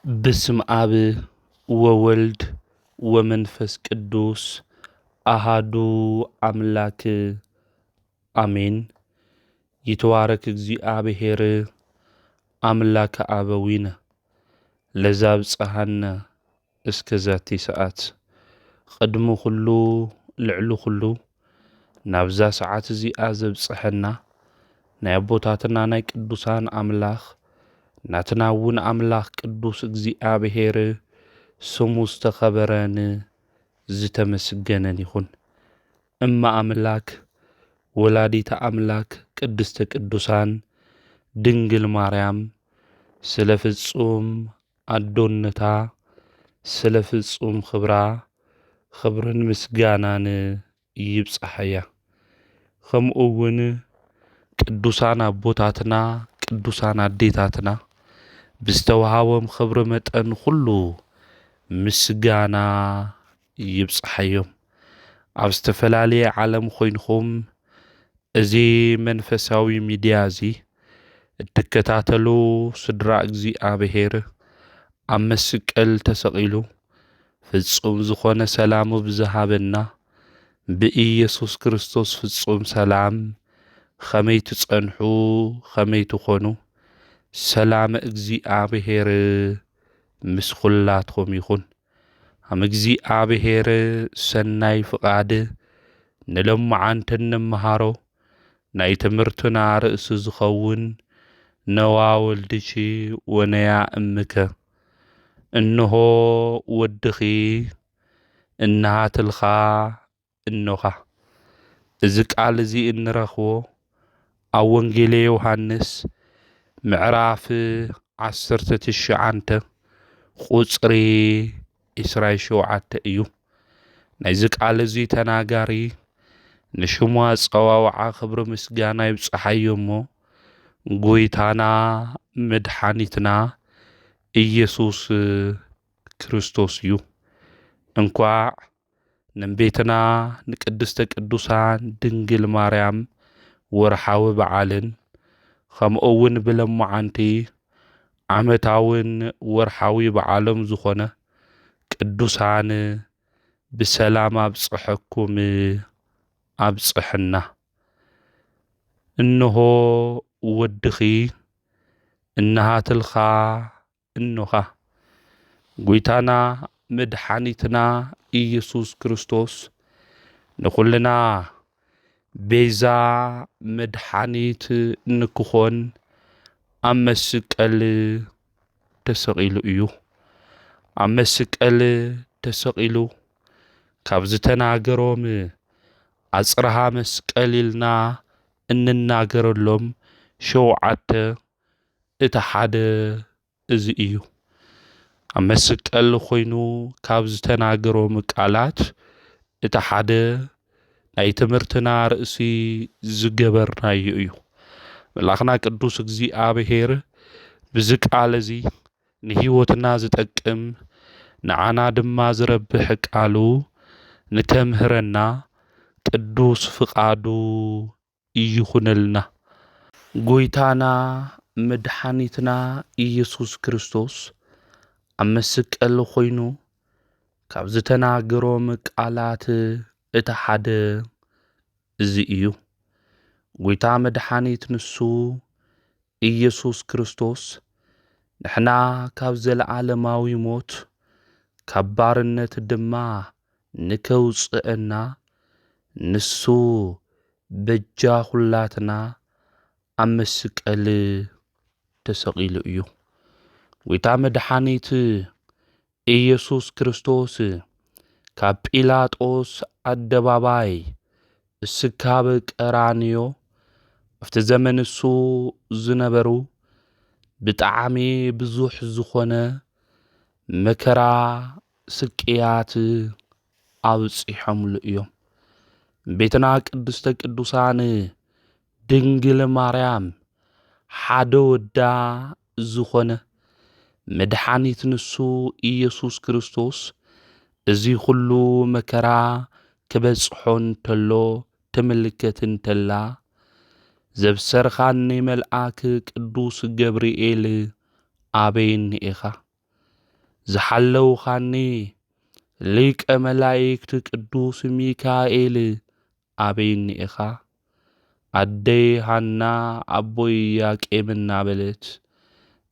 بسم آب وولد ومنفس قدوس أحدو أملاك آمين. يتوارك እግዚአብሔር أملاك أبوينا لزاب صحنا اسكزاتي ساعات قدمو خلو لعلو خلو نابزا ساعات زي آزب صحنا نابوتاتنا ناي قدوسان أملاخ ناتناون أملاخ قدوس እግዚአብሔር ስሙ ዝተኸበረን ዝተመስገነን ይኹን። እማ አምላክ ወላዲተ አምላክ ቅድስተ ቅዱሳን ድንግል ማርያም ስለ ፍጹም አዶነታ ስለ ፍጹም ክብራ ክብርን ምስጋናን ይብጽሐያ። ከምኡውን ቅዱሳን አቦታትና ቅዱሳን አዴታትና ብዝተወሃቦም ክብሪ መጠን ኩሉ ምስጋና ይብጽሐዮም። ኣብ ዝተፈላለየ ዓለም ኮይንኩም እዚ መንፈሳዊ ሚድያ እዚ እትከታተሉ ስድራ እግዚአብሔር ኣብ መስቀል ተሰቂሉ ፍጹም ዝኾነ ሰላሙ ብዝሃበና ብኢየሱስ ክርስቶስ ፍጹም ሰላም ከመይ ትጸንሑ ከመይ ትኾኑ ሰላም እግዚአብሔር ምስ ኩላትኩም ይኹን። ኣም እግዚአብሔር ሰናይ ፍቃድ ንሎማዓንቲ እንመሃሮ ናይ ትምህርትና ርእሲ ዝኸውን ነዋ ወልድኪ ወነያ እምከ እንሆ ወድኺ እናሃትልኻ እኖኻ። እዚ ቃል እዚ እንረኽቦ ኣብ ወንጌል ዮሃንስ ምዕራፍ 19 ቁጽሪ 27 እዩ። ናይዚ ቃል እዚ ተናጋሪ ንሽሙ ኣጸዋውዓ ክብሪ ምስጋና ይብጽሐዮ እሞ ጎይታና መድሓኒትና ኢየሱስ ክርስቶስ እዩ። እንኳዕ ንቤትና ንቅድስተ ቅዱሳን ድንግል ማርያም ወርሓዊ በዓልን ከምኡውን ብሎማዓንቲ ዓመታውን ወርሓዊ በዓሎም ዝኾነ ቅዱሳን ብሰላም ኣብጽሐኩም ኣብጽሕና። እንሆ ወድኺ እናሃትልኻ እኖኻ። ጎይታና መድሓኒትና ኢየሱስ ክርስቶስ ንኩልና ቤዛ መድሓኒት ንክኾን ኣብ መስቀል ተሰቂሉ እዩ። ኣብ መስቀል ተሰቂሉ ካብ ዝተናገሮም ኣጽርሃ መስቀል ኢልና እንናገረሎም 7 እቲ ሓደ እዚ እዩ። ኣብ መስቀል ኮይኑ ካብ ዝተናገሮም ቃላት እቲ ሓደ ናይ ትምህርትና ርእሲ ዝገበርናዮ እዩ። መላኽና ቅዱስ እግዚአብሔር ብዚ ቃል እዚ ንህይወትና ዝጠቅም ንዓና ድማ ዝረብሕ ቃሉ ንከምህረና ቅዱስ ፍቃዱ ይኹነልና። ጎይታና መድሓኒትና ኢየሱስ ክርስቶስ ኣብ መስቀል ኮይኑ ካብ ዝተናገሮም ቃላት እቲ ሓደ እዚ እዩ። ጎይታ መድሓኒት ንሱ ኢየሱስ ክርስቶስ ንሕና ካብ ዘለዓለማዊ ሞት ካብ ባርነት ድማ ንከውፅአና ንሱ በጃ ኩላትና ኣብ መስቀል ተሰቂሉ እዩ። ጎይታ መድሓኒት ኢየሱስ ክርስቶስ ካብ ጲላጦስ ኣደባባይ እስካብ ቀራንዮ ኣብቲ ዘመን እሱ ዝነበሩ ብጣዕሚ ብዙሕ ዝኾነ መከራ ስቅያት ኣብጽሖምሉ እዮም። ቤትና ቅድስተ ቅዱሳን ድንግል ማርያም ሓደ ወዳ ዝኾነ መድሓኒት ንሱ ኢየሱስ ክርስቶስ እዚ ኩሉ መከራ ክበጽሖ እንተሎ ትምልከት እንተላ ዘብሰርኻኒ መልአክ ቅዱስ ገብርኤል ኣበይ እኒኤኻ? ዝሓለውኻኒ ሊቀ መላእክት ቅዱስ ሚካኤል ኣበይኒ ኢኻ ኣደይ ሃና ኣቦይ ያቄም እናበለት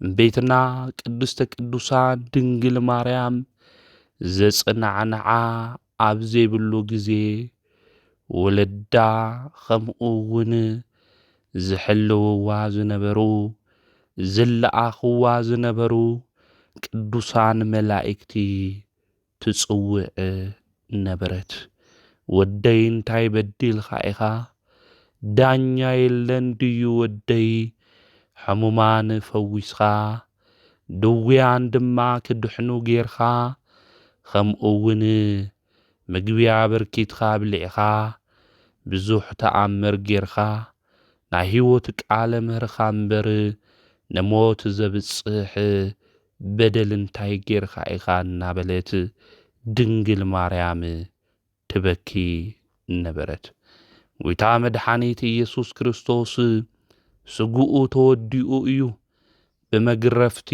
ቤትና ቅድስተ ቅዱሳን ድንግል ማርያም ዘጽናዕንዓ ኣብ ዘይብሉ ጊዜ ወለዳ ከምኡውን ዝሕልውዋ ዝነበሩ ዝለኣኽዋ ዝነበሩ ቅዱሳን መላእክቲ ትጽውዕ ነበረት። ወደይ እንታይ በዲልካ ኢኻ ዳኛ የለን ድዩ ወደይ ሕሙማን ፈዊስኻ ድውያን ድማ ክድሕኑ ጌርኻ ከምኡውን ምግብያ በርኪትካ ብሊዕኻ ብዙሕ ተኣምር ጌርኻ ናይ ህይወት ቃለ ምህርኻ እምበር ንሞት ዘብጽሕ በደል እንታይ ጌርካ ኢኻ እናበለት ድንግል ማርያም ትበኪ ነበረት። ጎይታ መድኃኒት ኢየሱስ ክርስቶስ ስጉኡ ተወዲኡ እዩ ብመግረፍቲ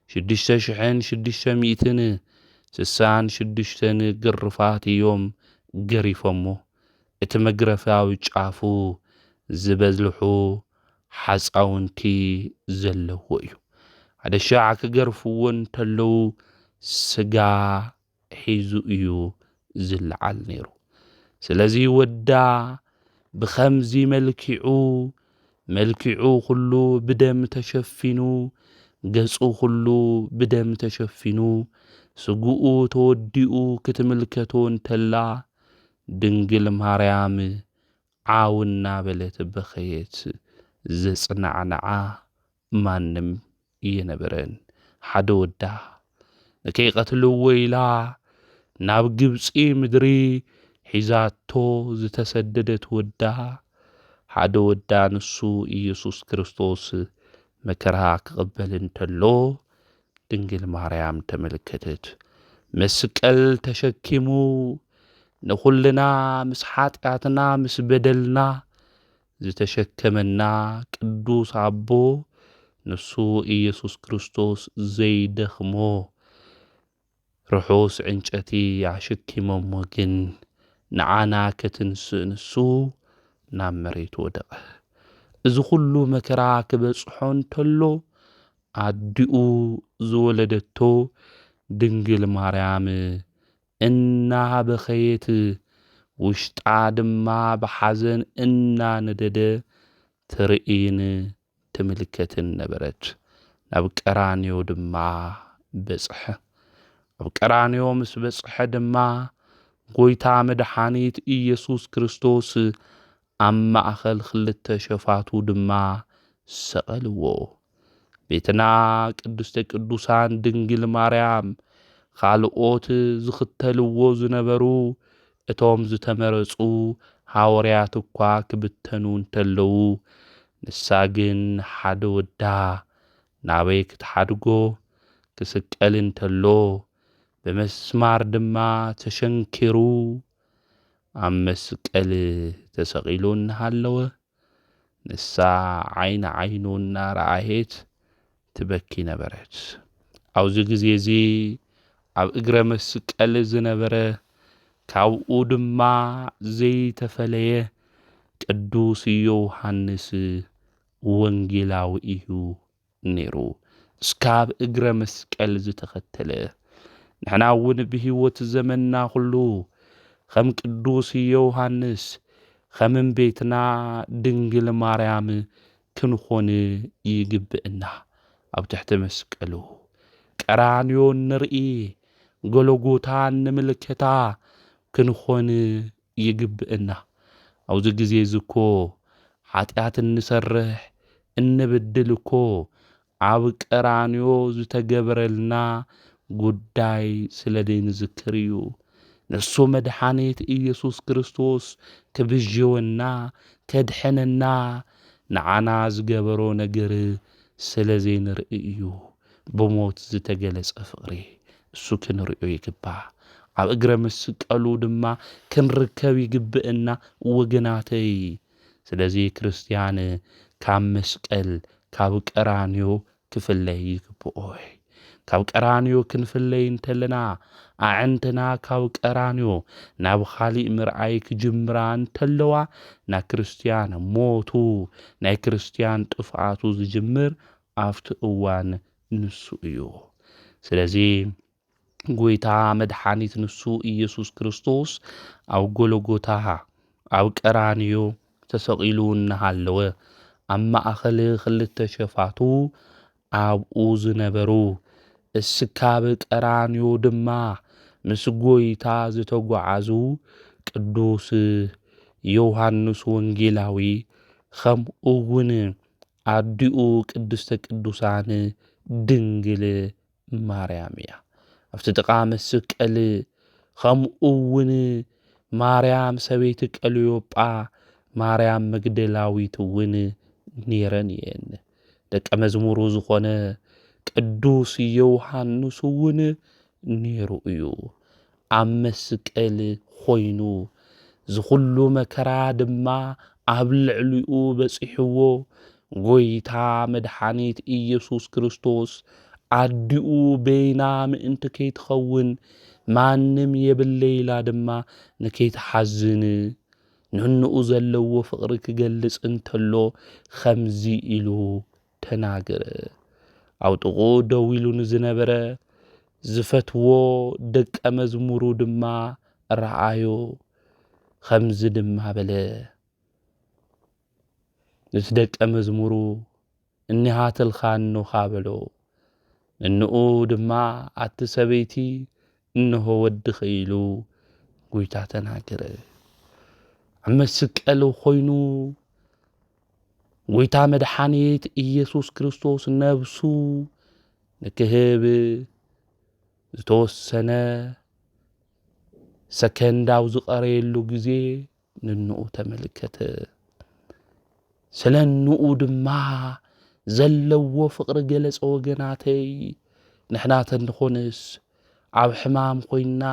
6666 ግርፋት እዮም ገሪፎሞ እቲ መግረፋዊ ጫፉ ዝበዝልሑ ሓፃውንቲ ዘለዎ እዩ። ሓደ ሻዕ ክገርፍዎ እንተለዉ ስጋ ሒዙ እዩ ዝለዓል ነይሩ። ስለዚ ወዳ ብኸምዚ መልኪዑ ኩሉ ብደም ተሸፊኑ ገጹ ኩሉ ብደም ተሸፊኑ ስጉኡ ተወዲኡ ክትምልከቶ እንተላ ድንግል ማርያም ዓውና በለት በኸየት ዘጽናዕንዓ ማንም እየነበረን። ሓደ ወዳ ንከይቀትልዎ ኢላ ናብ ግብፂ ምድሪ ሒዛቶ ዝተሰደደት ወዳ ሓደ ወዳ ንሱ ኢየሱስ ክርስቶስ መከራ ክቕበል እንተሎ ድንግል ማርያም ተመልከተት። መስቀል ተሸኪሙ ንኹልና ምስ ኃጢአትና ምስ በደልና ዝተሸከመና ቅዱስ ኣቦ ንሱ ኢየሱስ ክርስቶስ ዘይደኽሞ ርሑስ ዕንጨቲ ኣሸኪሞሞ ግን ንዓና ከትንስእ ንሱ ናብ መሬት ወደቐ። እዚ ኩሉ መከራ ክበጽሖ እንተሎ ኣዲኡ ዝወለደቶ ድንግል ማርያም እናበኸየት ውሽጣ ድማ ብሓዘን እናነደደ ትርኢን ትምልከትን ነበረት። ናብ ቀራንዮ ድማ በጽሐ። ኣብ ቀራንዮ ምስ በጽሐ ድማ ጎይታ መድኃኒት ኢየሱስ ክርስቶስ ኣብ ማእኸል ክልተ ሸፋቱ ድማ ሰቐልዎ። ቤትና ቅድስተ ቅዱሳን ድንግል ማርያም ካልኦት ዝኽተልዎ ዝነበሩ እቶም ዝተመረጹ ሐዋርያት እኳ ክብተኑ እንተለዉ ንሳ ግን ሓደ ወዳ ናበይ ክትሓድጎ ክስቀል እንተሎ ብመስማር ድማ ተሸንኪሩ ኣብ መስቀል ተሰቒሉ እናሃለወ ንሳ ዓይኒ ዓይኑ እናረኣየት ትበኪ ነበረት። ኣብዚ ጊዜ እዚ ኣብ እግረ መስቀል ዝነበረ ካብኡ ድማ ዘይተፈለየ ቅዱስ ዮሐንስ ወንጌላዊ እዩ ነይሩ። እስካብ እግረ መስቀል ዝተኸተለ ንሕና እውን ብህይወት ዘመንና ኩሉ ከም ቅዱስ ዮሐንስ ከም ቤትና ድንግል ማርያም ክንኾን ይግብአና። ኣብ ትሕቲ መስቀሉ ቀራንዮ ንርኢ ጎልጎታ ንምልከታ ክንኾን ይግብአና። ኣብዚ ጊዜ እኮ ኃጢአት እንሰርሕ እንብድል እኮ ኣብ ቀራንዮ ዝተገበረልና ጉዳይ ስለ ዘይንዝክር እዩ። ንሱ መድኃኒት ኢየሱስ ክርስቶስ ክብዥወና ከድሕነና ንዓና ዝገበሮ ነገር ስለ ዘይንርኢ እዩ። ብሞት ዝተገለጸ ፍቕሪ እሱ ክንርእዮ ይግባእ። ኣብ እግረ መስቀሉ ድማ ክንርከብ ይግብአና ወገናተይ። ስለዚ ክርስቲያን ካብ መስቀል ካብ ቀራንዮ ክፍለይ ይግብኦ። ካብ ቀራንዮ ክንፍለይ እንተለና ኣዕንትና ካብ ቀራንዮ ናብ ኻሊእ ምርኣይ ክጅምራ እንተለዋ ናይ ክርስቲያን ሞቱ ናይ ክርስቲያን ጥፍኣቱ ዝጅምር ኣብቲ እዋን ንሱ እዩ። ስለዚ ጎይታ መድሓኒት ንሱ ኢየሱስ ክርስቶስ ኣብ ጎልጎታ ኣብ ቀራንዮ ተሰቒሉ እናሃለወ ኣብ ማእኸል ክልተ ሸፋቱ ኣብኡ ዝነበሩ እስካብ ቀራንዮ ድማ ምስ ጎይታ ዝተጓዓዙ ቅዱስ ዮሃንስ ወንጌላዊ ከምኡውን ኣዲኡ ቅድስተ ቅዱሳን ድንግል ማርያም እያ። ኣብቲ ጥቓ መስቀል ከምኡውን ማርያም ሰበይቲ ቀለዮጳ ማርያም መግደላዊት እውን ነይረን እየን። ደቀ መዝሙሩ ዝኾነ ቅዱስ ዮሃንስ እውን ነይሩ እዩ። ኣብ መስቀል ኮይኑ ዝኹሉ መከራ ድማ ኣብ ልዕሊኡ በፂሕዎ ጎይታ መድሓኒት ኢየሱስ ክርስቶስ ኣዲኡ በይና ምእንቲ ከይትኸውን ማንም የብለይላ ድማ ንከይትሓዝን ንንኡ ዘለዎ ፍቕሪ ክገልጽ እንተሎ ከምዚ ኢሉ ተናገረ። ኣብ ጥቑ ደው ኢሉ ንዝነበረ ዝፈትዎ ደቀ መዝሙሩ ድማ ረኣዮ ከምዚ ድማ በለ። እቲ ደቀ መዝሙሩ እኒሃትልካ እንኻ በሎ። እንኡ ድማ ኣቲ ሰበይቲ እንሆ ወድኺ ኢሉ ጎይታ ተናገረ። ኣብ መስቀል ኮይኑ ጎይታ መድሓኒት ኢየሱስ ክርስቶስ ነብሱ ንክህብ ዝተወሰነ ሰከንዳው ዝቐረየሉ ጊዜ ንንኡ ተመልከተ። ስለ ንኡ ድማ ዘለዎ ፍቕሪ ገለጸ። ወገናተይ ንሕና ተንኾንስ ኣብ ሕማም ኮይና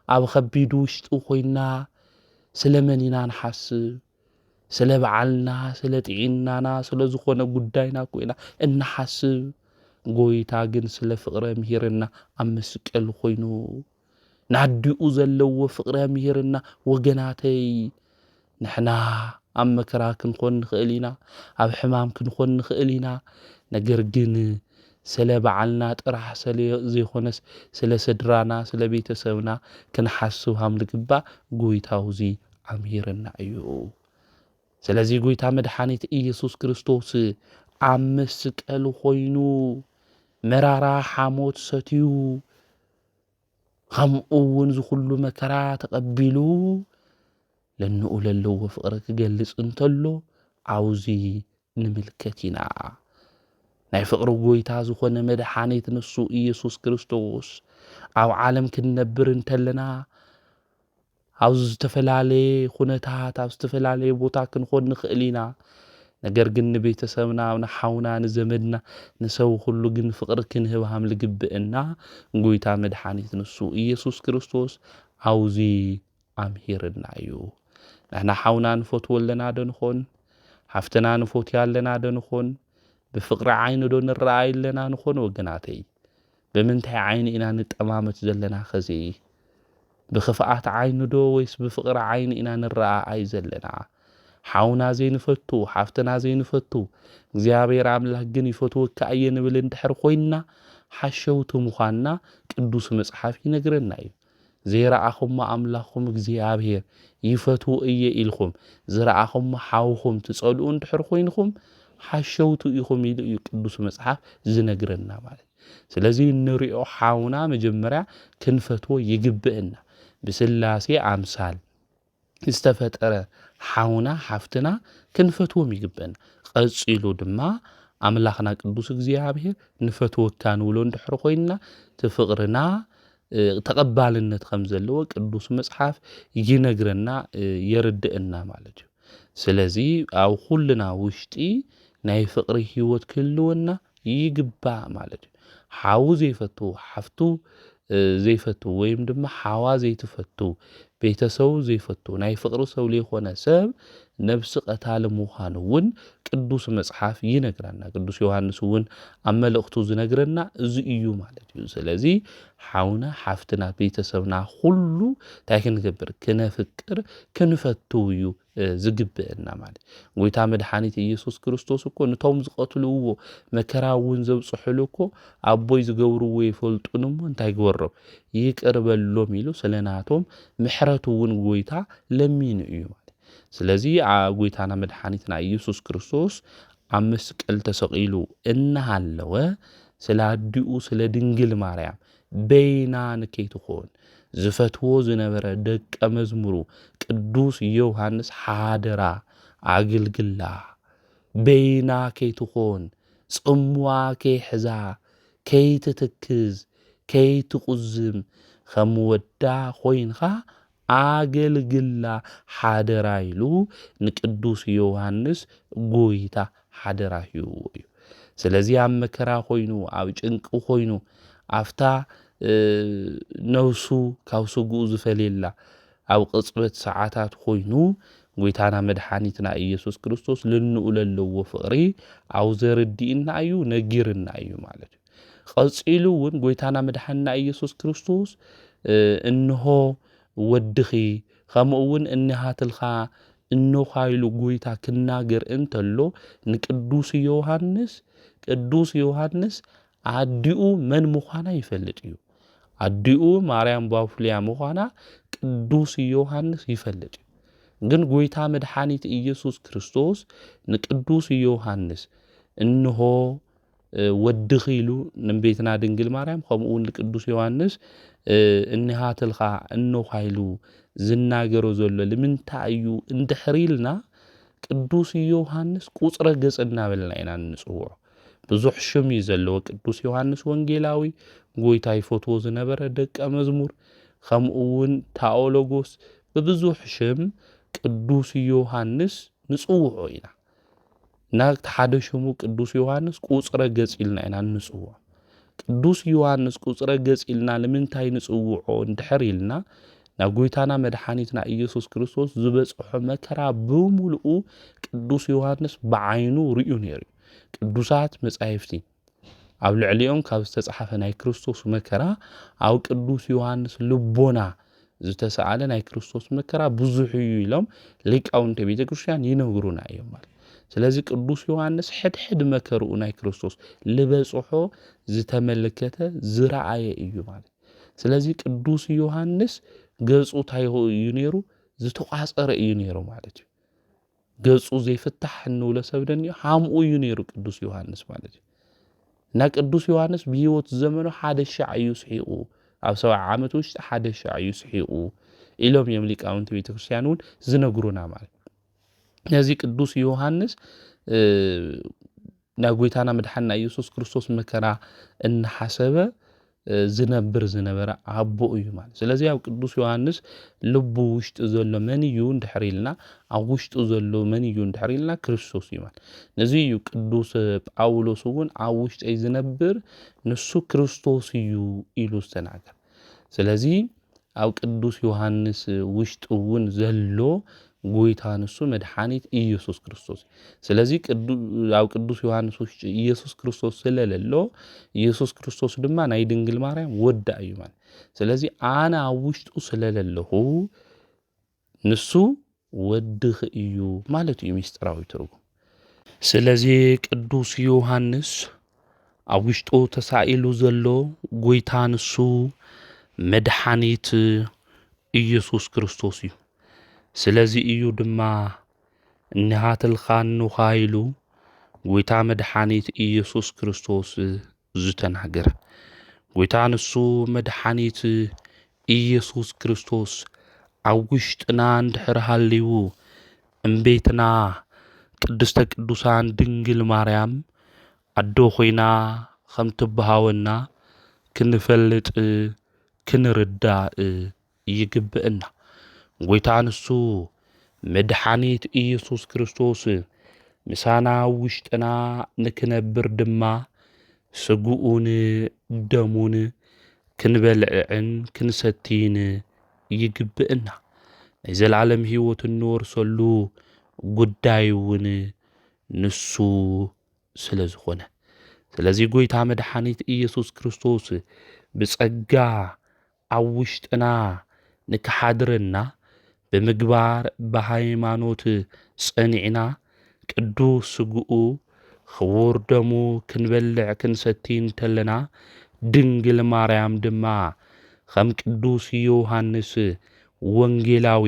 ኣብ ከቢድ ውሽጢ ኮይና ስለ መን ኢና ንሓስብ? ስለ በዓልና ስለ ጥዒናና ስለ ዝኾነ ጉዳይና ኮይና እናሓስብ። ጎይታ ግን ስለ ፍቕረ ምሂርና ኣብ መስቀል ኮይኑ ናዲኡ ዘለዎ ፍቕረ ምሂርና ወገናተይ ንሕና ኣብ መከራ ክንኾን ንኽእል ኢና፣ ኣብ ሕማም ክንኾን ንኽእል ኢና። ነገር ግን ስለ በዓልና ጥራሕ ዘይኾነስ ስለ ስድራና ስለ ቤተሰብና ክንሓስብ ሃም ልግባእ ጎይታውዚ ኣምሂርና እዩ። ስለዚ ጎይታ መድሓኒት ኢየሱስ ክርስቶስ ኣብ መስቀል ኮይኑ መራራ ሓሞት ሰትዩ ከምኡውን ዝኹሉ መከራ ተቐቢሉ ለንኡ ለለዎ ፍቕሪ ክገልጽ እንተሎ ኣውዚ ንምልከት ኢና። ናይ ፍቕሪ ጎይታ ዝኾነ መድሓኒት ንሱ ኢየሱስ ክርስቶስ ኣብ ዓለም ክንነብር እንተለና ኣብ ዝተፈላለየ ኩነታት ኣብ ዝተፈላለየ ቦታ ክንኾን ንኽእል ኢና። ነገር ግን ንቤተሰብና ንሓውና ንዘመድና ንሰብ ኩሉ ግን ፍቕሪ ክንህብ ሃም ልግብአና ጎይታ መድሓኒት ንሱ ኢየሱስ ክርስቶስ ኣውዚ ኣምሂርና እዩ። ንሕና ሓውና ንፈትዎ ኣለና ዶ ንኾን? ሓፍትና ንፈትያ ኣለና ዶ ንኾን? ብፍቕሪ ዓይኒ ዶ ንረኣይ ኣለና ንኾን? ወገናተይ ብምንታይ ዓይኒ ኢና ንጠማመት ዘለና ኸዚ? ብኽፍኣት ዓይኒ ዶ ወይስ ብፍቕሪ ዓይኒ ኢና ንረኣይ ዘለና? ሓውና ዘይንፈቱ ሓፍትና ዘይንፈቱ እግዚኣብሔር ኣምላክ ግን ይፈትወካ እየ ንብል እንድሕር ኮይንና ሓሸውቲ ምዃንና ቅዱስ መጽሓፍ ይነግረና እዩ። ዘይረኣኹሞ ኣምላኽኩም እግዚኣብሔር ይፈትዎ እየ ኢልኹም ዝረኣኹሞ ሓውኹም ትጸልኡ እንድሕር ኮይንኹም ሓሸውቲ ኢኹም ኢሉ እዩ ቅዱስ መጽሓፍ ዝነግረና ማለት። ስለዚ ንሪኦ ሓውና መጀመርያ ክንፈትዎ ይግብአና። ብስላሴ ኣምሳል ዝተፈጠረ ሓውና ሓፍትና ክንፈትዎም ይግብአና። ቀፂሉ ድማ ኣምላኽና ቅዱስ እግዚኣብሔር ንፈትወካ ንብሎ እንድሕር ኮይንና ትፍቕርና ተቐባልነት ከም ዘለዎ ቅዱስ መጽሓፍ ይነግረና የርድአና ማለት እዩ። ስለዚ ኣብ ኩልና ውሽጢ ናይ ፍቕሪ ህይወት ክህልወና ይግባእ ማለት እዩ። ሓው ዘይፈቱ ሓፍቱ ዘይፈቱ ወይም ድማ ሓዋ ዘይትፈቱ ቤተሰቡ ዘይፈቱ ናይ ፍቕሪ ሰብ ዘይኮነ ሰብ ነብሲ ቀታሊ ምዃኑ እውን ቅዱስ መጽሓፍ ይነግረና ቅዱስ ዮሐንስ እውን ኣብ መልእኽቱ ዝነግረና እዚ እዩ ማለት እዩ ስለዚ ሓውና ሓፍትና ቤተሰብና ሁሉ እንታይ ክንገብር ክነፍቅር ክንፈቱ እዩ ዝግብአና ማለት ጎይታ መድኃኒት ኢየሱስ ክርስቶስ እኮ ነቶም ዝቐትልዎ መከራ እውን ዘብጽሕሉ እኮ ኣቦይ ዝገብርዎ ይፈልጡን እሞ እንታይ ግበሮም ይቅር በሎም ኢሉ ስለናቶም ምሕረቱ እውን ጎይታ ለሚኑ እዩ ማለት ስለዚ ጎይታና መድኃኒትና ኢየሱስ ክርስቶስ ኣብ መስቀል ተሰቂሉ እናሃለወ ስለ ኣዲኡ ስለ ድንግል ማርያም በይና ንከይትኾን ዝፈትዎ ዝነበረ ደቀ መዝሙሩ ቅዱስ ዮሐንስ ሓደራ ኣግልግላ በይና ከይትኾን ጽምዋ ከይሕዛ ከይትትክዝ ከይትቁዝም ከም ወዳ ኾይንኻ ኣገልግላ ሓደራ ኢሉ ንቅዱስ ዮሐንስ ጎይታ ሓደራ ሂብዎ እዩ ስለዚ ኣብ መከራ ኾይኑ ኣብ ጭንቂ ኾይኑ ኣፍታ ነፍሱ ካብ ስጉኡ ዝፈልየላ ኣብ ቅጽበት ሰዓታት ኾይኑ ጎይታና መድኃኒትና ኢየሱስ ክርስቶስ ልንኡ ለለዎ ፍቕሪ ኣብ ዘርዲእና እዩ ነጊርና እዩ ማለት እዩ ቀጺሉ እውን ጎይታና መድኃኒትና ኢየሱስ ክርስቶስ እንሆ ወድኺ ከምኡ እውን እንሃትልኻ እኖኻይሉ ጎይታ ክናገር እንተሎ ንቅዱስ ዮሐንስ ኣዲኡ መን ምዃና ይፈልጥ እዩ ኣዲኡ ማርያም ባፍልያ ምዃና ቅዱስ ዮሐንስ ይፈልጥ እዩ ግን ጎይታ መድኃኒት ኢየሱስ ክርስቶስ ንቅዱስ ዮሐንስ እንሆ ወድኺ ኢሉ ንቤትና ድንግል ማርያም ከምኡ እውን ንቅዱስ ዮሐንስ እንሃትልኻ እኖኻይሉ ዝናገሮ ዘሎ ንምንታይ እዩ እንድሕሪልና ቅዱስ ዮሐንስ ቁጽረ ገጽ እናበልና ኢና ንጽውዖ ብዙሕ ሽም እዩ ዘለዎ ቅዱስ ዮሐንስ ወንጌላዊ ጎይታ ይፈትዎ ዝነበረ ደቀ መዝሙር ከምኡ እውን ታኦሎጎስ ብብዙሕ ሽም ቅዱስ ዮሐንስ ንጽውዖ ኢና ናብቲ ሓደ ሽሙ ቅዱስ ዮሐንስ ቁጽረ ገጽ ኢልና ኢና ንጽውዖ ቅዱስ ዮሐንስ ቁጽረ ገጽ ኢልና ንምንታይ ንጽውዖ እንድሕር ኢልና ናብ ጎይታና መድኃኒትና ኢየሱስ ክርስቶስ ዝበጽሖ መከራ ብምሉኡ ቅዱስ ዮሐንስ ብዓይኑ ርዩ ነይሩ ቅዱሳት መጻሕፍቲ ኣብ ልዕሊኦም ካብ ዝተጻሕፈ ናይ ክርስቶስ መከራ ኣብ ቅዱስ ዮሐንስ ልቦና ዝተሰኣለ ናይ ክርስቶስ መከራ ብዙሕ እዩ ኢሎም ሊቃውንተ ቤተ ክርስቲያን ይነግሩና እዮም ማለት ስለዚ ቅዱስ ዮሐንስ ሕድሕድ መከርኡ ናይ ክርስቶስ ልበጽሖ ዝተመለከተ ዝረአየ እዩ ማለት ስለዚ ቅዱስ ዮሐንስ ገጹ ታይሆ እዩ ነይሩ ዝተቋጸረ እዩ ነይሩ ማለት እዩ ገጹ ዘይፍታሕ እንውለ ሰብደን ሃምኡ እዩ ነይሩ ቅዱስ ዮሐንስ ማለት እዩ እና ቅዱስ ዮሐንስ ብህይወት ዘመኑ 1,000 እዩ ስሒቁ ኣብ 70 ዓመት ውሽጢ 1,000 እዩ ስሒቁ ኢሎም እዮም ሊቃውንቲ ቤተ ክርስቲያን እውን ዝነግሩና ማለት ነዚ ቅዱስ ዮሐንስ ናይ ጎይታና መድኃኒትና ኢየሱስ ክርስቶስ መከራ እንሓሰበ ዝነበረ ኣቦ እዩ ማለት ስለዚ ኣብ ቅዱስ ዮሐንስ ልቡ ውሽጢ ዘሎ መን እዩ እንድሕር ኢልና ኣብ ውሽጡ ዘሎ መን እዩ እንድሕር ኢልና ክርስቶስ እዩ ማለት ነዚ እዩ ቅዱስ ጳውሎስ እውን ኣብ ውሽጠይ ዝነብር ንሱ ክርስቶስ እዩ ኢሉ ዝተናገር ስለዚ ኣብ ቅዱስ ዮሐንስ ውሽጡ እውን ዘሎ ጎይታ ንሱ መድኃኒት ኢየሱስ ክርስቶስ ስለዚ ኣብ ቅዱስ ዮሐንስ ውሽጢ ኢየሱስ ክርስቶስ ስለለሎ ኢየሱስ ክርስቶስ ድማ ናይ ድንግል ማርያም ወዳ እዩ ማለት ስለዚ ኣነ ኣብ ውሽጡ ስለለለሁ ንሱ ወድኽ እዩ ማለት እዩ ምስጢራዊ ትርጉም ስለዚ ቅዱስ ዮሐንስ ኣብ ውሽጡ ተሳኢሉ ዘሎ ጎይታ ንሱ መድኃኒት ኢየሱስ ክርስቶስ እዩ ስለዚ እዩ ድማ እንሃትልኻ እንኻይሉ ጎይታ መድኃኒት ኢየሱስ ክርስቶስ ዝተናገረ ጎይታ ንሱ መድኃኒት ኢየሱስ ክርስቶስ ኣብ ውሽጥና እንድሕር ሃልዩ እምቤትና ቅድስተ ቅዱሳን ድንግል ማርያም ኣዶ ኾይና ከም ትብሃወና ክንፈልጥ ክንርዳእ ይግብአና ጎይታ ንሱ መድኃኒት ኢየሱስ ክርስቶስ ምሳና ውሽጥና ንክነብር ድማ ስጉኡን ደሙን ክንበልዕን ክንሰቲን ይግብአና ናይ ዘላለም ሕይወት እንወርሰሉ ጉዳዩውን ንሱ ስለ ዝኾነ ስለዚ ጎይታ መድኃኒት ኢየሱስ ክርስቶስ ብጸጋ ኣብ ውሽጥና ንክሓድረና ብምግባር ብሃይማኖት ጸኒዕና ቅዱስ ስግኡ ክቡር ደሙ ክንበልዕ ክንሰቲ እንተለና ድንግል ማርያም ድማ ከም ቅዱስ ዮሐንስ ወንጌላዊ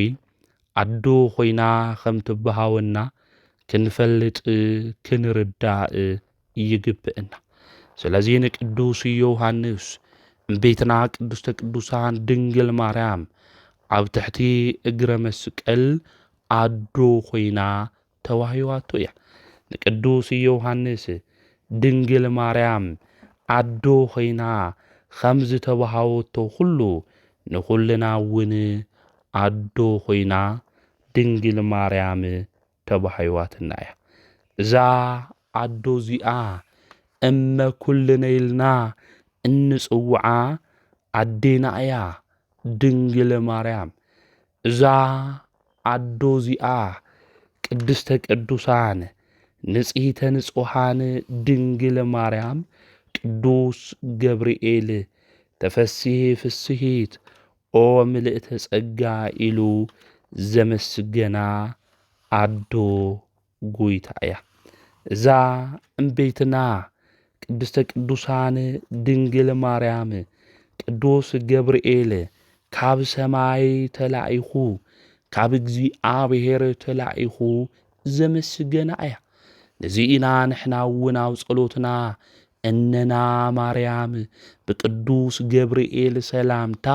ኣዶ ኾይና ከም ትበሃወና ክንፈልጥ ክንርዳእ ይግብአና። ስለዚ ንቅዱስ ዮሐንስ ቤትና ቅድስተ ቅዱሳን ድንግል ማርያም ኣብ ትሕቲ እግረ መስቀል ኣዶ ኾይና ተዋሂባቶ እያ። ንቅዱስ ዮሐንስ ድንግል ማርያም ኣዶ ኾይና ከም ዝተዋሃበቶ ኩሉ ንኹልና እውን ኣዶ ኾይና ድንግል ማርያም ተባሂባትና እያ። እዛ ኣዶ እዚኣ እመ ኩልነ ኢልና እንጽውዓ ኣዴና እያ ድንግል ማርያም። እዛ ኣዶ እዚኣ ቅድስተ ቅዱሳን ንጽሕተ ንጹሓን ድንግል ማርያም ቅዱስ ገብርኤል ተፈሲሒ ፍስሒት ኦ ምልእተ ጸጋ ኢሉ ዘመስገና ኣዶ ጎይታ እያ። እዛ እምቤትና ቅድስተ ቅዱሳን ድንግል ማርያም ቅዱስ ገብርኤል ካብ ሰማይ ተላኢኹ ካብ እግዚኣብሔር ተላኢኹ ዘመስገና እያ። ነዚኢና ንሕና እውን ኣብ ጸሎትና እነና ማርያም ብቅዱስ ገብርኤል ሰላምታ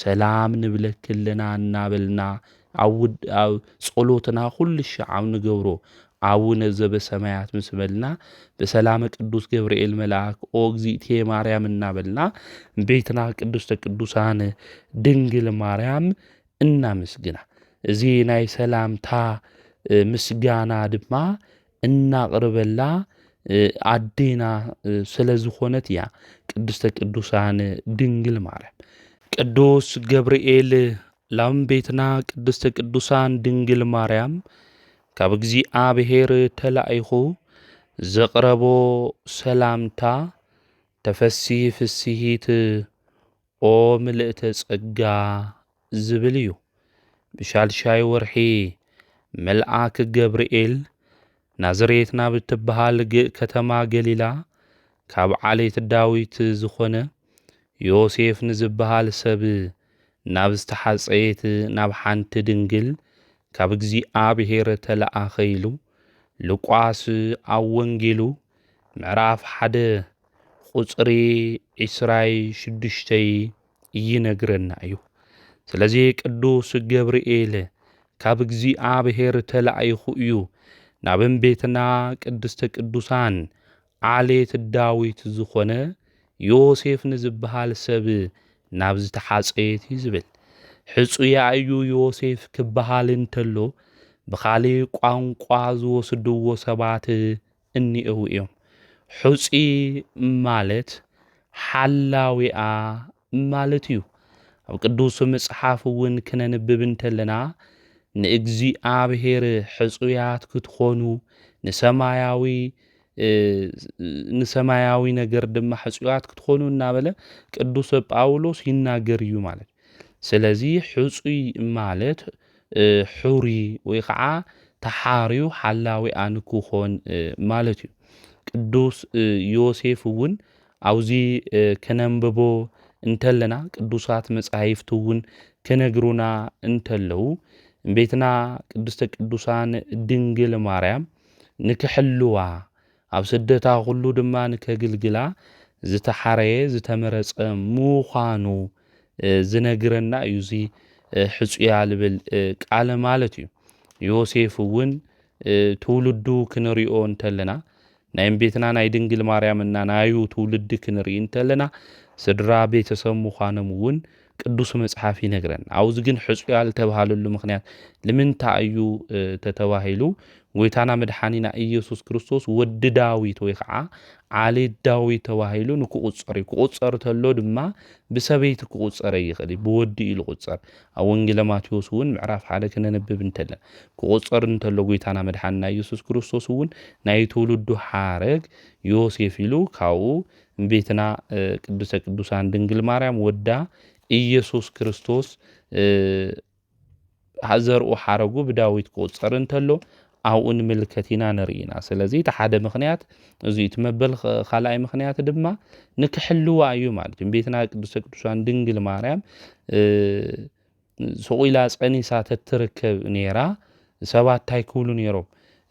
ሰላም ንብለክልና እናበልና ኣብ ጸሎትና ኩሉ ሸዓብ ንገብሮ አቡነ ዘበሰማያት ምስ በልና በሰላም ቅዱስ ገብርኤል መልአክ ኦ እግዚእቴ ማርያም እናበልና ቤትና ቅድስተ ቅዱሳን ድንግል ማርያም እናመስግና። እዚ ናይ ሰላምታ ምስጋና ድማ እናቅርበላ አዴና ስለ ዝኾነት እያ ቅድስተ ቅዱሳን ድንግል ማርያም። ቅዱስ ገብርኤል ላም ቤትና ቅድስተ ቅዱሳን ድንግል ማርያም ካብ እግዚኣብሔር ተላኢኹ ዘቕረቦ ሰላምታ ተፈሲሒ ፍስሒት ኦ ምልእተ ጸጋ ዝብል እዩ። ብሻልሻይ ወርሒ መልአክ ገብርኤል ናዝሬት ናብ እትበሃል ከተማ ገሊላ ካብ ዓሌት ዳዊት ዝኾነ ዮሴፍ ንዝበሃል ሰብ ናብ ዝተሓፀየት ናብ ሓንቲ ድንግል ካብ እግዚኣብሔር ተለኣኸ ኢሉ ሉቃስ ኣብ ወንጌሉ ምዕራፍ 1 ቁጽሪ 26 ይነግረና እዩ። ስለዚ ቅዱስ ገብርኤል ካብ እግዚኣብሔር ተላኢኹ እዩ ናብ እምቤትና ቅድስተ ቅዱሳን ዓሌት ዳዊት ዝኾነ ዮሴፍ ንዝበሃል ሰብ ናብ ዝተሓፀየት እዩ ዝብል። ሕፁያ እዩ ዮሴፍ ክበሃል እንተሎ ብኻሊእ ቋንቋ ዝወስድዎ ሰባት እኒአው እዮም። ሕፁ ማለት ሓላዊኣ ማለት እዩ። ኣብ ቅዱስ መጽሓፍ እውን ክነንብብ እንተለና ንእግዚኣብሔር ሕፁያት ክትኾኑ ንሰማያዊ ነገር ድማ ሕፁያት ክትኾኑ እናበለ ቅዱስ ጳውሎስ ይናገር እዩ ማለት። ስለዚ ሕፁይ ማለት ሕሪ ወይ ከዓ ተሓርዩ ሓላዊኣ ንክኾን ማለት እዩ። ቅዱስ ዮሴፍ እውን አውዚ ከነንብቦ እንተለና ቅዱሳት መጻሕፍቲ እውን ከነግሩና እንተለው ቤትና ቅድስተ ቅዱሳን ድንግል ማርያም ንክሕልዋ ኣብ ስደታ ሁሉ ድማ ንከግልግላ ዝተሓረየ ዝተመረጸ ምዃኑ ዝነግረና እዩ እዚ ሕፁያ ልብል ቃል ማለት እዩ። ዮሴፍ እውን ትውልዱ ክንሪኦ እንተለና ናይ ቤትና ናይ ድንግል ማርያምና ናዩ ትውልዲ ክንርኢ እንተለና ስድራ ቤተሰብ ምዃኖም እውን ቅዱስ መጽሐፍ ይነግረን አውዝ ግን ሕጹያ ዝተባሃለሉ ምክንያት ለምንታይ እዩ ተተባሂሉ ጎይታና መድኃኒና ኢየሱስ ክርስቶስ ወዲ ዳዊት ወይ ከዓ ዓሌት ዳዊት ተባሂሉ ንክቁፀር ክቁፀር ተሎ ድማ ብሰበይቲ ክቁፀር ይኽእል ብወዲ ኢሉ ቁፀር ኣብ ወንጌል ማቴዎስ እውን ምዕራፍ 1 ክነንብብ እንተለና ክቁፀር እንተሎ ጎይታና መድኃኒና ኢየሱስ ክርስቶስ እውን ናይ ትውልዱ ሓረግ ዮሴፍ ኢሉ ካብኡ ቤትና ቅዱሰ ቅዱሳን ድንግል ማርያም ወዳ ኢየሱስ ክርስቶስ ዘርኡ ሓረጉ ብዳዊት ክቁፀር እንተሎ ኣብኡ ንምልከት ኢና ንርኢና ስለዚ እቲ ሓደ ምክንያት እዚ ትመበል ካልኣይ ምክንያት ድማ ንክሕልዋ እዩ ማለት እዩ ቤትና ቅዱሰ ቅዱሳን ድንግል ማርያም ሰቂላ ፀኒሳ ተትርከብ ነራ ሰባት እንታይ ክብሉ ነይሮም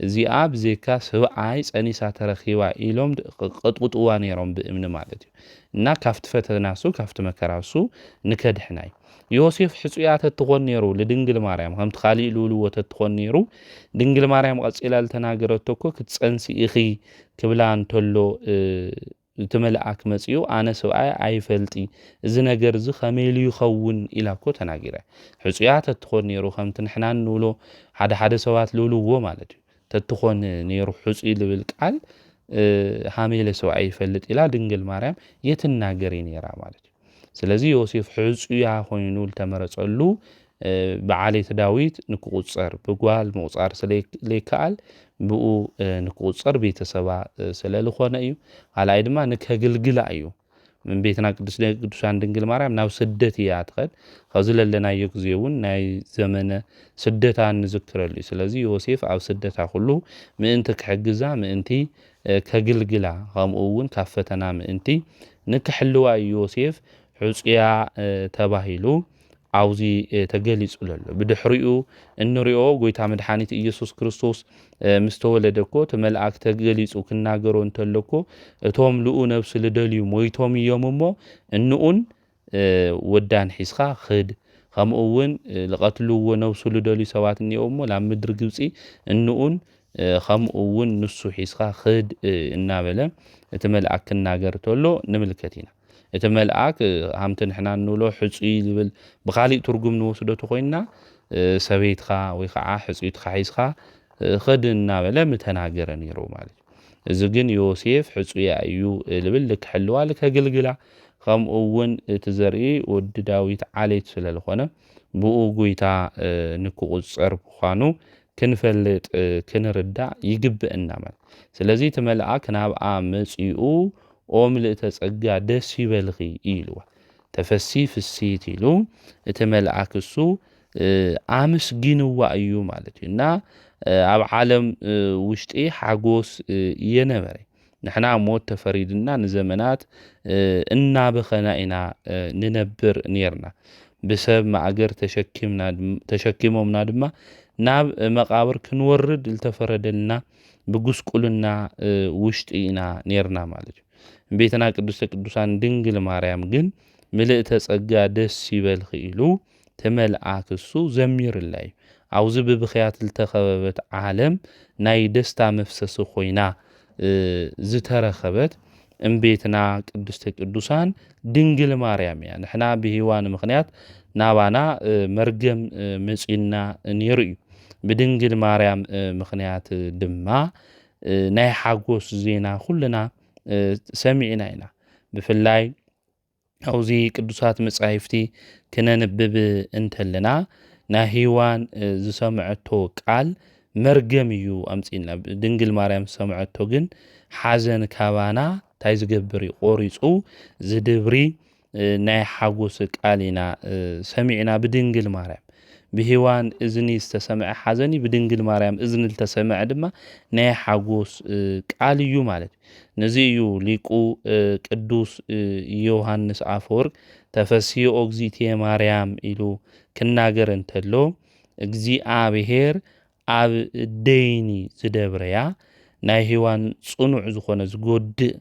እዚኣ ብዘይካ ሰብኣይ ፀኒሳ ተረኺባ ኢሎም ቅጥቅጥዋ ነይሮም ብእምኒ ማለት እዩ እና ካብቲ ፈተናሱ ካብቲ መከራሱ ንከድሕናይ ዮሴፍ ሕጹያ ተትኾን ነይሩ ለድንግል ማርያም ከምቲ ካሊእ ልውልዎ ተትኾን ነይሩ ድንግል ማርያም ቀፂላ ዝተናገረቶ እኮ ክትፀንሲ ኢኺ ክብላ እንተሎ እቲ መልአክ መፅኡ ኣነ ሰብኣይ ኣይፈልጢ እዚ ነገር እዚ ከመይሉ ይኸውን ኢላ እኮ ተናጊራ ሕጹያ ተትኾን ነይሩ ከምቲ ንሕና ንብሎ ሓደ ሓደ ሰባት ልውልዎ ማለት እዩ ተትኾን ነይሩ ሕጹይ ልብል ቃል ሃሜለ ሰብኣይ ይፈልጥ ኢላ ድንግል ማርያም የትናገሪ ነይራ ማለት እዩ ስለዚ ዮሴፍ ሕጹያ ኮይኑ ተመረፀሉ ብዓሌት ዳዊት ንክቁፀር ብጓል ምቁፃር ስለይከኣል ብኡ ንክቁፀር ቤተሰባ ስለዝኾነ እዩ ካልኣይ ድማ ንከግልግላ እዩ ምን ቤትና ቅዱሳን ድንግል ማርያም ናብ ስደት እያ ትኸድ ከዚ ለለናዮ ግዜ እውን ናይ ዘመነ ስደታ ንዝክረሉ እዩ ስለዚ ዮሴፍ ኣብ ስደታ ኩሉ ምእንቲ ክሕግዛ ምእንቲ ከግልግላ ከምኡ እውን ካብ ፈተና ምእንቲ ንክሕልዋ ዮሴፍ ሕጹያ ተባሂሉ አውዚ ተገሊጹ ለሎ ብድሕሪኡ እንሪኦ ጎይታ መድኃኒት ኢየሱስ ክርስቶስ ምስተወለደኮ ተመልአክ ተገሊጹ ክናገሮ እንተለኮ እቶም ልኡ ነብስ ልደልዩ ሞይቶም እዮም እሞ እንኡን ወዳን ሒስኻ ኽድ ከምኡ እውን ልቀትልዎ ነብሱ ልደልዩ ሰባት እንኦም እሞ ላብ ምድሪ ግብፂ እንኡን ከምኡ እውን ንሱ ሒስኻ ኽድ እናበለ እቲ መልአክ ክናገር ተሎ ንምልከት ኢና እቲ መልአክ ሃምቲ ንሕና ንብሎ ሕጹይ ዝብል ብኻሊእ ትርጉም ንወስደቱ ኮይና ሰበይትኻ ወይ ከዓ ሕጹይትኻ ሒስኻ ኽድ እናበለ ምተናገረ ነይሩ ማለት እዩ እዚ ግን ዮሴፍ ሕጹያ እዩ ልብል ልክሕልዋ ልከግልግላ ከምኡ እውን እቲ ዘርኢ ወዲ ዳዊት ዓሌት ስለዝኾነ ብኡ ጎይታ ንክቁፀር ምዃኑ ክንፈልጥ ክንርዳእ ይግብአና ማለት ስለዚ እቲ መልአክ ናብኣ መፂኡ ኦ ምልእተ ጸጋ ደስ ይበልኺ ኢልዋ ተፈሲ ፍሲት ኢሉ እቲ መልአክ እሱ ኣመስጊንዋ እዩ ማለት እዩ እና ኣብ ዓለም ውሽጢ ሓጎስ የነበረ ንሕና ሞት ተፈሪድና ንዘመናት እናበኸና ኢና ንነብር ነርና ብሰብ ማእገር ተሸኪሞምና ድማ ናብ መቃብር ክንወርድ ዝተፈረደልና ብጉስቁልና ውሽጢ ኢና ነርና ማለት እዩ ቤትና ቅዱሰ ቅዱሳን ድንግል ማርያም ግን ምልእተ ጸጋ ደስ ይበልኺ ኢሉ ተመልአክ እሱ ዘሚርላ እዩ አውዚ ብብኽያት ዝተኸበበት ዓለም ናይ ደስታ መፍሰሲ ኮይና ዝተረኸበት እምቤትና ቅድስተ ቅዱሳን ድንግል ማርያም እያ ንሕና ብሂዋን ምክንያት ናባና መርገም መፂና ነይሩ እዩ ብድንግል ማርያም ምክንያት ድማ ናይ ሓጎስ ዜና ኩልና ሰሚዕና ኢና ብፍላይ አውዚ ቅዱሳት መጻሕፍቲ ክነንብብ እንተለና ናይ ሂዋን ዝሰምዐቶ ቃል መርገም እዩ ኣምፂና ድንግል ማርያም ዝሰምዐቶ ግን ሓዘን ካባና እንታይ ዝገብር ቆሪፁ ዝድብሪ ናይ ሓጎስ ቃል ኢና ሰሚዕና ብድንግል ማርያም ብሂዋን እዝኒ ዝተሰምዐ ሓዘኒ ብድንግል ማርያም እዝኒ ዝተሰምዐ ድማ ናይ ሓጎስ ቃል እዩ ማለት ነዚ እዩ ሊቁ ቅዱስ ዮሐንስ አፈወርቅ ተፈሲዮ እግዚእትየ ማርያም ኢሉ ክናገር እንተሎ እግዚአብሔር ኣብ ደይኒ ዝደብረያ ናይ ሂዋን ጽኑዕ ዝኾነ ዝጎድእ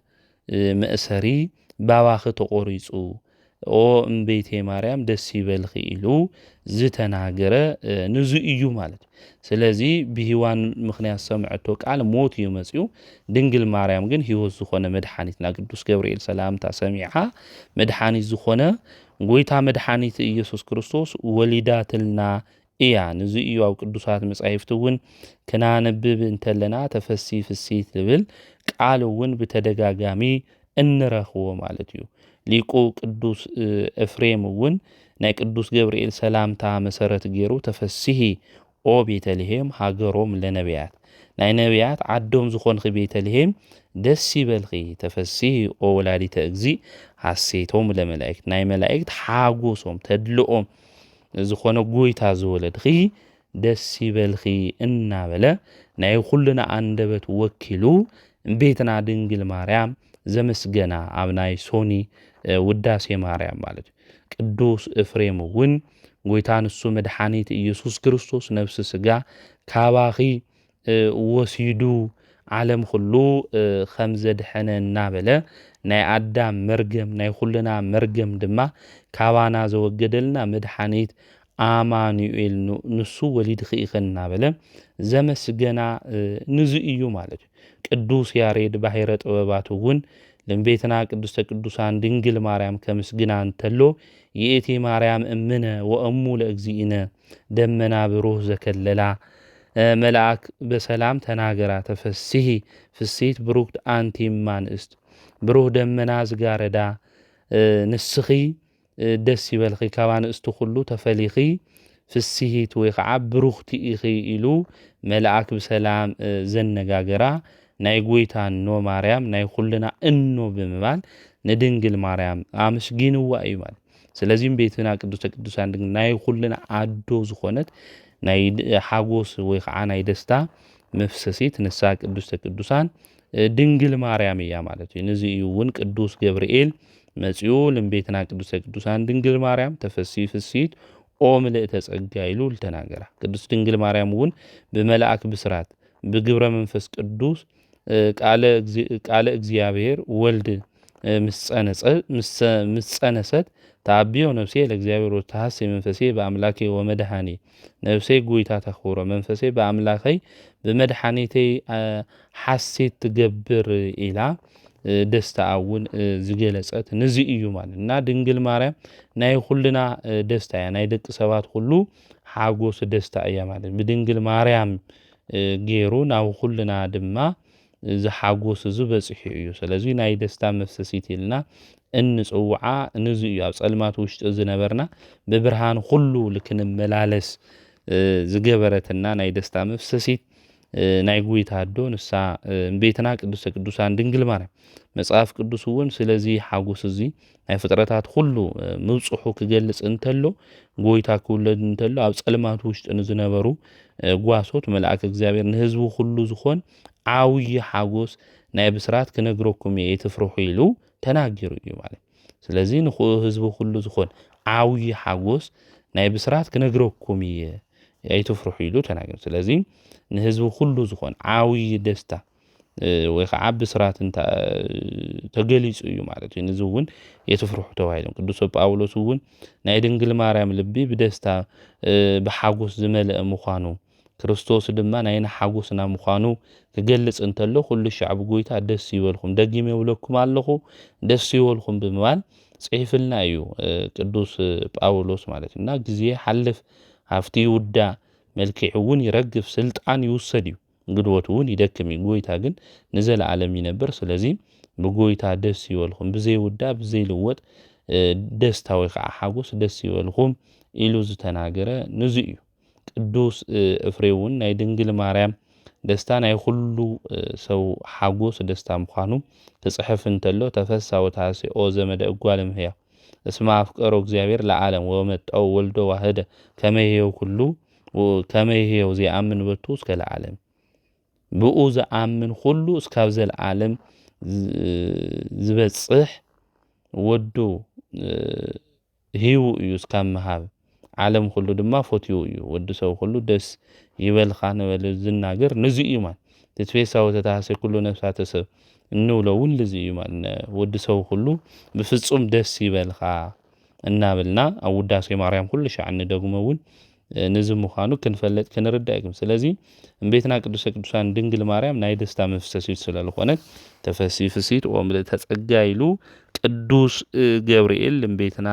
መእሰሪ ባባኺ ተቆሪጹ ኦ እምቤቴ ማርያም ደስ ይበልኺ ኢሉ ዝተናገረ ንዙ እዩ ማለት ስለዚ ብሂዋን ምክንያት ሰምዐቶ ቃል ሞት እዩ መፅኡ ድንግል ማርያም ግን ህይወት ዝኾነ መድኃኒትና ቅዱስ ገብርኤል ሰላምታ ሰሚዓ መድኃኒት ዝኾነ ጎይታ መድኃኒት ኢየሱስ ክርስቶስ ወሊዳትልና እያ ንዚ እዩ ኣብ ቅዱሳት መጻሕፍቲ እውን ክናነብብ እንተለና ተፈሲ ፍሲት ዝብል ቃል እውን ብተደጋጋሚ እንረኽቦ ማለት እዩ። ሊቁ ቅዱስ ኤፍሬም እውን ናይ ቅዱስ ገብርኤል ሰላምታ መሰረት ገይሩ ተፈሲሒ ኦ ቤተልሔም ሃገሮም ለነቢያት ናይ ነቢያት ዓዶም ዝኾንኺ ቤተልሔም ደስ ይበልኺ ተፈሲሒ ኦ ወላዲተ እግዚእ ሓሴቶም ለመላእክት ናይ መላእክት ሓጎሶም ተድልኦም ዝኾነ ጎይታ ዝወለድኺ ደስ ይበልኺ እናበለ ናይ ኩልና አንደበት ወኪሉ ቤትና ድንግል ማርያም ዘመስገና ኣብ ናይ ሶኒ ውዳሴ ማርያም ማለት ቅዱስ ኤፍሬም እውን ጎይታ ንሱ መድኃኒት ኢየሱስ ክርስቶስ ነፍሲ ስጋ ካባኺ ወሲዱ ዓለም ኩሉ ከም ዘድሐነ እናበለ ናይ አዳም መርገም ናይ ኩልና መርገም ድማ ካባና ዘወገደልና መድኃኒት አማኑኤል ንሱ ወሊድኺ ኢኸ እናበለ ዘመስገና ንዚ እዩ ማለት እዩ። ቅዱስ ያሬድ ባሕረ ጥበባት እውን ለቤትና ቅድስተ ቅዱሳን ድንግል ማርያም ከምስግና እንተሎ ይእቲ ማርያም እምነ ወእሙ ለእግዚእነ ደመና ብሩህ ዘከለላ መልአክ በሰላም ተናገራ ተፈሲሒ ፍሲት ብሩክት አንቲ እማንእስት ብሩህ ደመና ዝጋረዳ ንስኺ ደስ ይበልኺ ካብ አንስቲ ኩሉ ተፈሊኺ ፍሲሂት ወይ ከዓ ብሩክቲ ኢኺ ኢሉ መልአክ ብሰላም ዘነጋገራ ናይ ጎይታ እኖ ማርያም ናይ ኩልና እኖ ብምባል ንድንግል ማርያም አመስጊንዋ እዩ ማለት። ስለዚህ ቤትና ቅዱሰ ቅዱሳን ድንግል ናይ ኩልና አዶ ዝኾነት ናይ ሓጎስ ወይ ከዓ ናይ ደስታ መፍሰሲት ንሳ ቅዱሰ ቅዱሳን ድንግል ማርያም እያ ማለት እዩ። ነዚ እዩ እውን ቅዱስ ገብርኤል መጺኡ ለቤትና ቅዱሰ ቅዱሳን ድንግል ማርያም ተፈሲ ፍሲት ኦ ምልእተ ጸጋ ኢሉ ተናገራ። ቅዱስ ድንግል ማርያም እውን በመልአክ ብስራት በግብረ መንፈስ ቅዱስ ቃለ እግዚአብሔር ወልድ ምጸነሰት ታቢዮ ነፍሴ ለእግዚአብሔር ወተሐሴ መንፈሴ በአምላኬ ወመድኃኔ ነፍሴ ጎይታ ተኽብሮ መንፈሴ በአምላኬ በመድኃኒቴ ሐሴት ትገብር ኢላ ደስታ እውን ዝገለጸት ንዚ እዩ ማለት እና ድንግል ማርያም ናይ ኩልና ደስታ እያ ናይ ደቂ ሰባት ሁሉ ሓጎስ ደስታ እያ ማለት ብድንግል ማርያም ገይሩ ናብ ኩልና ድማ ዝሓጎስ ዝበጽሕ እዩ። ስለዚህ ናይ ደስታ መፍሰሲት ኢልና እንጽውዓ ንዚ እዩ ኣብ ጸልማት ውሽጢ ዝነበርና በብርሃን ሁሉ ልክንመላለስ ዝገበረትና ናይ ደስታ መፍሰሲት ናይ ጎይታ አዶ ንሳ ቤትና ቅዱሰ ቅዱሳን ድንግል ማርያም መጽሐፍ ቅዱስ እውን ስለዚ ሓጎስ እዚ ናይ ፍጥረታት ሁሉ ምብጽሑ ክገልጽ እንተሎ ጎይታ ክውለድ እንተሎ ኣብ ጸልማት ውሽጢ ዝነበሩ ጓሶት መልአክ እግዚአብሔር ንህዝቡ ሁሉ ዝኾን ዓውይ ሓጎስ ናይ ብስራት ክነግረኩም እየ ትፍርሑ ኢሉ ተናጊሩ እዩ ማለት። ስለዚህ ንህዝቡ ሁሉ ዝኾን ዓውይ ሓጎስ ናይ ብስራት ክነግረኩም እየ ኣይትፍርሑ ኢሉ ተናጊሩ። ስለዚህ ንህዝቡ ሁሉ ዝኾን ዓውይ ደስታ ወይ ከዓ ብስራት ተገሊጹ እዩ ማለት እዩ። ንዚ እውን የትፍርሑ ተባሂሎም ቅዱስ ጳውሎስ እውን ናይ ድንግል ማርያም ልቢ ብደስታ ብሓጎስ ዝመልአ ምዃኑ ክርስቶስ ድማ ናይና ሓጎስና ምዃኑ ክገልጽ እንተሎ ኩሉ ሻዕብ ጎይታ ደስ ይበልኩም ደጊመ ይብለኩም ኣለኹ ደስ ይበልኩም ብምባል ጽሒፍልና እዩ ቅዱስ ጳውሎስ ማለት እና ግዜ ሓልፍ ሃፍቲ ውዳ መልክዕ እውን ይረግፍ ስልጣን ይውሰድ እዩ ግድወት እውን ይደክም ጎይታ ግን ንዘለዓለም ይነብር። ስለዚህ ብጎይታ ደስ ይበልኩም ብዘይ ውዳ ብዘይ ልወጥ ደስታ ወይ ከዓ ሓጎስ ደስ ይበልኩም ኢሉ ዝተናገረ ንዚ እዩ። ቅዱስ ኤፍሬም ናይ ድንግል ማርያም ደስታ ናይ ኩሉ ሰው ሓጎስ ደስታ ምዃኑ ተጽሕፍ እንተሎ ተፈሳ ወታሴ ኦ ዘመደ እጓለ እምሕያው እስመ አፍቀሮ እግዚአብሔር ለዓለም ወመጣው ወልዶ ዋህደ ከመይሄው ኩሉ ከመይሄው ዘአምን በቱ እስከ ለዓለም ብኡ ዘአምን ሁሉ እስካብ ዘለዓለም ዝበጽሕ ወዱ ሂው እዩ እስካብ መሃብ ዓለም ሁሉ ድማ ፎትዩ እዩ ወዲ ሰው ሁሉ ደስ ይበልኻ ነበለ ዝናገር ንዚ እዩ ማለት ተትፌሳ ወተታሰ ኩሉ ነፍሳተ ሰብ እንውለውን ለዚ እዩ ማለት ወዲ ሰው ሁሉ ብፍጹም ደስ ይበልኻ እናበልና ኣብ ውዳሴ ማርያም ሁሉ ሻዕኒ ደግሞውን ንዚ ምዃኑ ክንፈለጥ ክንርዳእ ይግም። ስለዚህ እምቤትና ቅዱሰ ቅዱሳን ድንግል ማርያም ናይ ደስታ መፍሰሲት ስለዝኾነት ተፈሲ ፍሲት ኦ ምልእተ ጸጋ ኢሉ ቅዱስ ገብርኤል ልምቤትና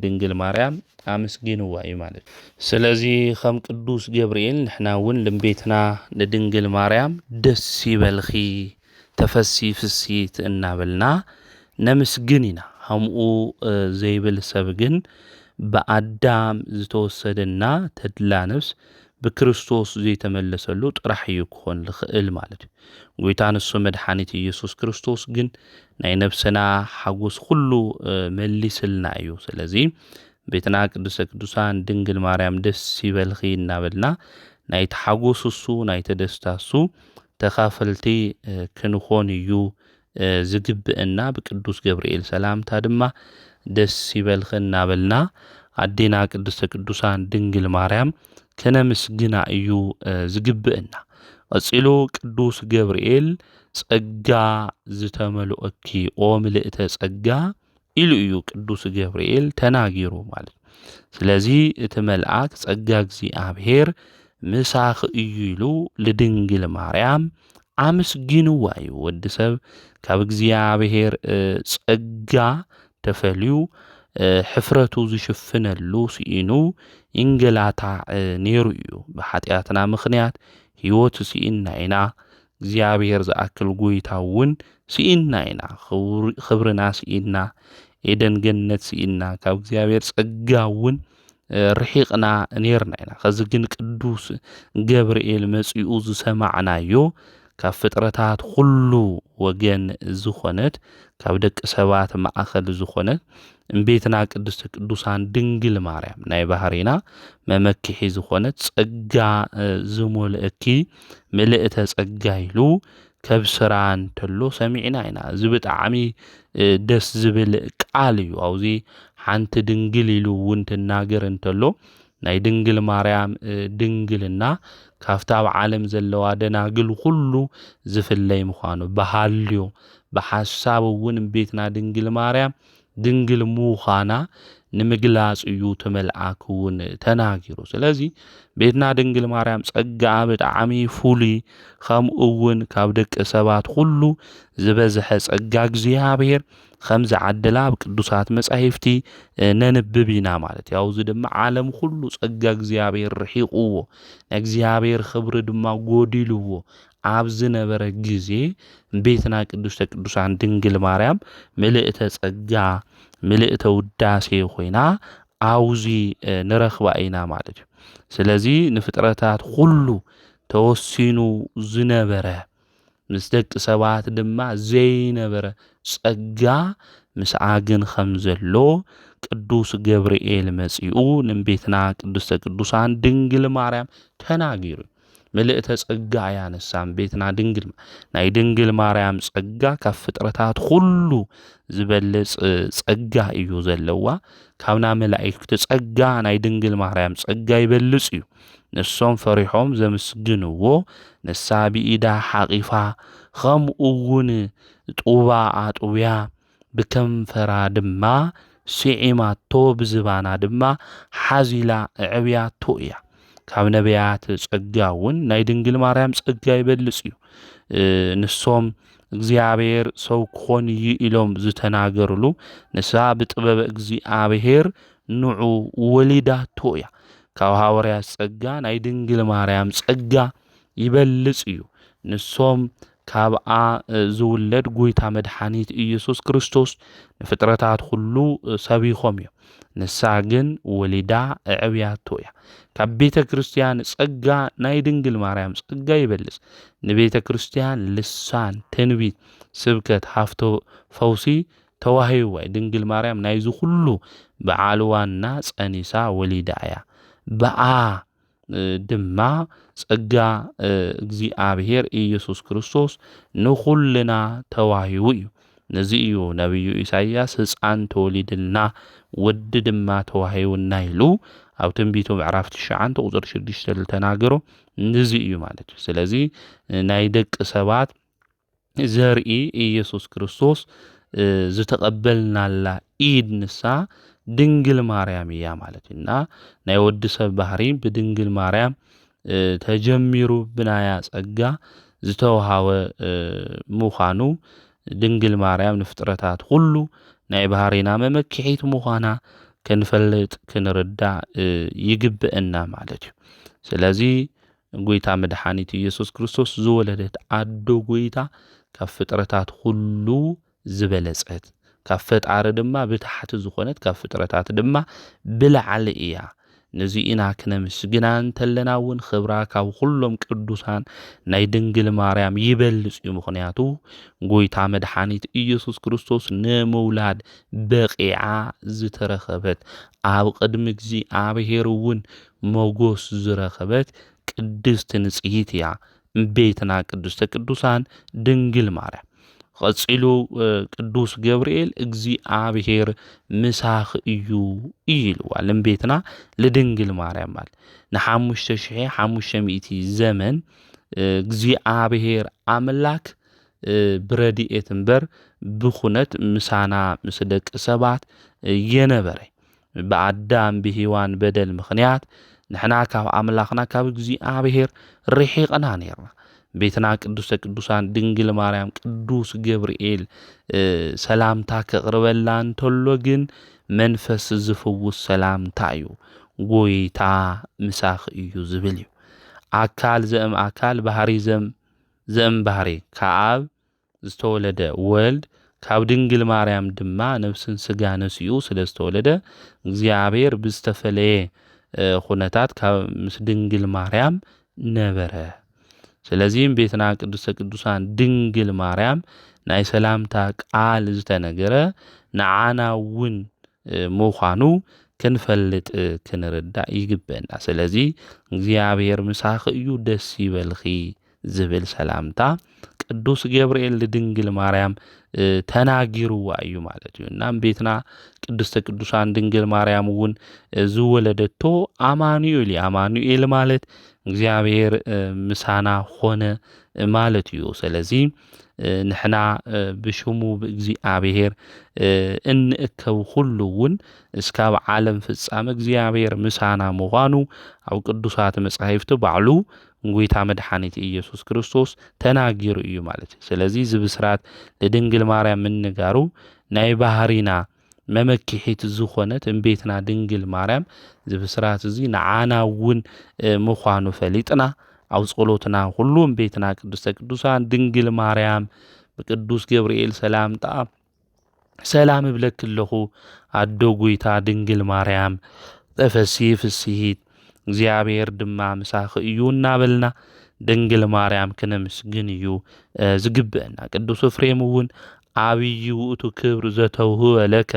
ድንግል ማርያም ኣመስጊንዋ እዩ ማለት ስለዚ ከም ቅዱስ ገብርኤል ንሕና እውን ልምቤትና ንድንግል ማርያም ደስ ይበልኺ ተፈሲ ፍሲት እናበልና ነመስግን ኢና ከምኡ ዘይብል ሰብ ግን በአዳም ዝተወሰደና ተድላ ነፍስ በክርስቶስ ዘይተመለሰሉ ጥራሕ እዩ ክኾን ልኽእል ማለት ጎይታ ንሱ መድኃኒት ኢየሱስ ክርስቶስ ግን ናይ ነፍስና ሓጎስ ኩሉ መሊስልና እዩ ስለዚ ቤትና ቅዱሰ ቅዱሳን ድንግል ማርያም ደስ ይበልኺ እናበልና ናይ ተሓጎስ እሱ ናይ ተደስታሱ ተኻፈልቲ ክንኾን እዩ ዝግብእና በቅዱስ ገብርኤል ሰላምታ ድማ ደስ ይበልኺ እናበልና አዴና ቅዱሰ ቅዱሳን ድንግል ማርያም ከነመስግና እዩ ዝግብእና ቀፂሉ ቅዱስ ገብርኤል ጸጋ ዝተመልኦኪ ኦ ምልእተ ጸጋ ኢሉ እዩ ቅዱስ ገብርኤል ተናጊሩ ማለት ስለዚ እቲ መልአክ ጸጋ እግዚአብሔር ምሳኽ እዩ ኢሉ ለድንግል ማርያም አመስጊንዋ እዩ ወዲ ሰብ ካብ እግዚአብሔር ጸጋ ተፈልዩ ሕፍረቱ ዝሽፍነሉ ሲኢኑ እንገላታ ነይሩ እዩ በኃጢአትና ምኽንያት ሕይወት ሲኢና ኢና እግዚአብሔር ዝኣክል ጎይታውን ሲኢና ኢና ክብርና ሲኢና ኤደን ገነት ሲኢና ካብ እግዚአብሔር ጸጋውን ርሒቕና ነርና ኢና ከዚ ግን ቅዱስ ገብርኤል መጺኡ ዝሰማዕናዮ ካብ ፍጥረታት ሁሉ ወገን ዝኾነት ካብ ደቂ ሰባት ማእኸል ዝኾነት እምቤትና ቅድስተ ቅዱሳን ድንግል ማርያም ናይ ባህሪና መመክሒ ዝኾነት ጸጋ ዝሞልእኪ ምልእተ ጸጋ ኢሉ ከብስራን ተሎ ሰሚዕና ኢና ዝብጣዕሚ ደስ ዝብል ቃል እዩ አውዚ ሓንቲ ድንግል ኢሉ እውን ትናገር እንተሎ ናይ ድንግል ማርያም ድንግልና ካፍታ ዓለም ዘለዋ ደናግል ሁሉ ዝፍለይ ምዃኑ በሃልዮ በሐሳብ እውን ቤትና ድንግል ማርያም ድንግል ሙኻና ንምግላጽ እዩ ተመልአክ እውን ተናጊሩ ስለዚ ቤትና ድንግል ማርያም ጸጋ ብጣዕሚ ፍሉይ ከምኡ እውን ካብ ደቂ ሰባት ሁሉ ዝበዝሐ ጸጋ እግዚአብሔር ከም ዝዓደላ በቅዱሳት መጻሕፍቲ ነንብብ ኢና ማለት ያው እዚ ድማ ዓለም ሁሉ ጸጋ እግዚአብሔር ርሒቕዎ እግዚአብሔር ክብሪ ድማ ጎዲልዎ ኣብ ዝነበረ ጊዜ ቤትና ቅድስተ ቅዱሳን ድንግል ማርያም ምልእተ ጸጋ ምልእተ ውዳሴ ኮይና አውዚ ንረኽባ ኢና ማለት እዩ ስለዚ ንፍጥረታት ሁሉ ተወሲኑ ዝነበረ ምስ ደቂ ሰባት ድማ ዘይነበረ ጸጋ ምስኣግን ከም ዘሎ ቅዱስ ገብርኤል መጺኡ ንቤትና ቅድስተ ቅዱሳን ድንግል ማርያም ተናጊሩ ምልእተ ጸጋ ያነሳም ቤትና ድንግል ናይ ድንግል ማርያም ጸጋ ካብ ፍጥረታት ሁሉ ዝበልጽ ጸጋ እዩ ዘለዋ ካብና መላእክቲ ጸጋ ናይ ድንግል ማርያም ጸጋ ይበልጽ እዩ ንሶም ፈሪሖም ዘመስግንዎ ንሳ ብኢዳ ሓቂፋ ከምኡ እውን ጡባ አጡብያ ብከንፈራ ድማ ስዒማቶ ብዝባና ድማ ሓዚላ ዕብያቶ እያ ካብ ነቢያት ጸጋ እውን ናይ ድንግል ማርያም ጸጋ ይበልጽ እዩ ንሶም እግዚአብሔር ሰው ክኾን ኢሎም ዝተናገርሉ ንሳ ብጥበብ እግዚአብሔር ንዑ ወሊዳቶ እያ ካብ ሐዋርያት ጸጋ ናይ ድንግል ማርያም ጸጋ ይበልጽ እዩ ንሶም ካብኣ ዝውለድ ጎይታ መድኃኒት ኢየሱስ ክርስቶስ ንፍጥረታት ሁሉ ሰቢኾም እዮም ንሳ ግን ወሊዳ ዕብያቶ እያ ካብ ቤተ ክርስቲያን ጸጋ ናይ ድንግል ማርያም ጸጋ ይበልጽ ንቤተ ክርስቲያን ልሳን ትንቢት ስብከት ሃፍቶ ፈውሲ ተዋሂብዋ ድንግል ማርያም ናይዚ ሁሉ በዓልዋና ጸኒሳ ወሊዳ እያ በኣ ድማ ጸጋ እግዚአብሔር ኢየሱስ ክርስቶስ ንኹልና ተዋሂቡ እዩ ነዚ እዩ ነቢዩ ኢሳይያስ ሕፃን ተወሊድልና ወዲ ድማ ተዋሂቡና ኢሉ ኣብ ትንቢቱ ምዕራፍ 9 ቁጥር 6 ተናገሮ ነዚ እዩ ማለት እዩ ስለዚ ናይ ደቂ ሰባት ዘርኢ ኢየሱስ ክርስቶስ ዝተቀበልናላ ኢድ ንሳ ድንግል ማርያም እያ ማለት እና ናይ ወዲ ሰብ ባህሪ ብድንግል ማርያም ተጀሚሩ ብናያ ጸጋ ዝተወሃወ ምዃኑ ድንግል ማርያም ንፍጥረታት ሁሉ ናይ ባህሪና መመክሒት ምዃና ክንፈልጥ ክንርዳእ ይግብአና ማለት እዩ። ስለዚ ጎይታ መድኃኒት ኢየሱስ ክርስቶስ ዝወለደት ኣዶ ጎይታ ካብ ፍጥረታት ሁሉ ዝበለጸት ካብ ፈጣሪ ድማ ብታሕቲ ዝኾነት ካብ ፍጥረታት ድማ ብላዕሊ እያ። ነዚኢና ክነምስግና እንተለና እውን ክብራ ካብ ኩሎም ቅዱሳን ናይ ድንግል ማርያም ይበልጽ እዩ። ምኽንያቱ ጎይታ መድኃኒት ኢየሱስ ክርስቶስ ንምውላድ በቂዓ ዝተረኸበት ኣብ ቅድሚ እግዚኣብሔር እውን ሞጎስ ዝረኸበት ቅድስት ንጽሕት እያ እምቤትና ቅድስተ ቅዱሳን ድንግል ማርያም። ቀጺሉ ቅዱስ ገብርኤል እግዚአብሔር ምሳኽ እዩ ኢልዋ እምቤትና ለድንግል ማርያም ማለት ን5500 ዘመን እግዚአብሔር አምላክ ብረድኤት እምበር ብኹነት ምሳና ምስ ደቂ ሰባት የነበረ በአዳም ብሔዋን በደል ምኽንያት ንሕና ካብ አምላኽና ካብ እግዚአብሔር ርሒቕና ነርና። ቤትና ቅዱሰ ቅዱሳን ድንግል ማርያም ቅዱስ ገብርኤል ሰላምታ ከቕርበላ እንተሎ ግን መንፈስ ዝፍውስ ሰላምታ እዩ። ጎይታ ምሳኽ እዩ ዝብል እዩ። አካል ዘእም አካል ባህሪ ዘእም ባህሪ ከአብ ዝተወለደ ወልድ ካብ ድንግል ማርያም ድማ ነፍስን ስጋ ነሲኡ ስለ ዝተወለደ እግዚአብሔር ብዝተፈለየ ኩነታት ካብ ምስ ድንግል ማርያም ነበረ። ስለዚህም ቤትና ቅዱሰ ቅዱሳን ድንግል ማርያም ናይ ሰላምታ ቃል ዝተነገረ ንዓና እውን ምዃኑ ክንፈልጥ ክንርዳእ ይግበና። ስለዚ እግዚአብሔር ምሳኽ እዩ ደስ ይበልኺ ዝብል ሰላምታ ቅዱስ ገብርኤል ለድንግል ማርያም ተናጊሩዋ እዩ ማለት እዩ። እናም ቤትና ቅድስተ ቅዱሳን ድንግል ማርያም እውን ዝወለደቶ አማኑኤል አማኑኤል ማለት እግዚአብሔር ምሳና ኾነ ማለት እዩ። ስለዚ ንሕና ብሽሙ ብእግዚአብሔር እንእከብ ሁሉ እውን እስካብ ዓለም ፍጻመ እግዚአብሔር ምሳና ምዃኑ ኣብ ቅዱሳት መጻሕፍቲ ባዕሉ ጎይታ መድኃኒት ኢየሱስ ክርስቶስ ተናጊሩ እዩ ማለት እዩ። ስለዚ ዝብስራት ለድንግል ማርያም ምንጋሩ ናይ ባህሪና መመክሒት ዝኾነት እምቤትና ድንግል ማርያም ዝብስራት እዚ ንዓና እውን ምዃኑ ፈሊጥና ኣብ ጸሎትና ሁሉ እምቤትና ቅድስተ ቅዱሳን ድንግል ማርያም በቅዱስ ገብርኤል ሰላምታ ሰላም እብለክለኹ ኣዶ ጎይታ ድንግል ማርያም ተፈሲ ፍስሂት እግዚአብሔር ድማ ምሳኽ እዩ እናበልና ድንግል ማርያም ክነምስግን እዩ ዝግብአና። ቅዱስ ኤፍሬም እውን ዓብይ ውእቱ ክብር ዘተውህበ ለከ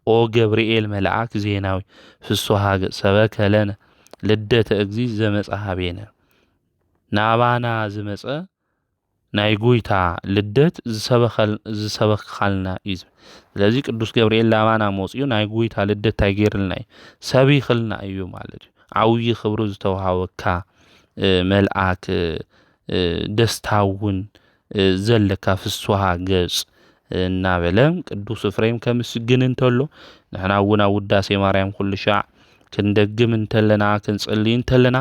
ኦ ገብርኤል መልአክ ዜናዊ ፍስሐ ሰበከ ለነ ልደተ እግዚእ ዘመጽሐቤነ ናባና ዝመጸ ናይ ጎይታ ልደት ዝሰበኻልና እዩ። ስለዚ ቅዱስ ገብርኤል ናባና መጽኡ ናይ ጎይታ ልደት ታይጌርልና እዩ ሰቢኽልና እዩ ማለት እዩ። ዓብይ ክብሪ ዝተውሃበካ መልአክ ደስታውን ዘለካ ፍስሐ ገጽ እናበለም ቅዱስ ኤፍሬም ከምስግን እንተሎ ንሕና እውን ኣብ ውዳሴ ማርያም ኩሉ ሻዕ ክንደግም እንተለና ክንጽልይ እንተለና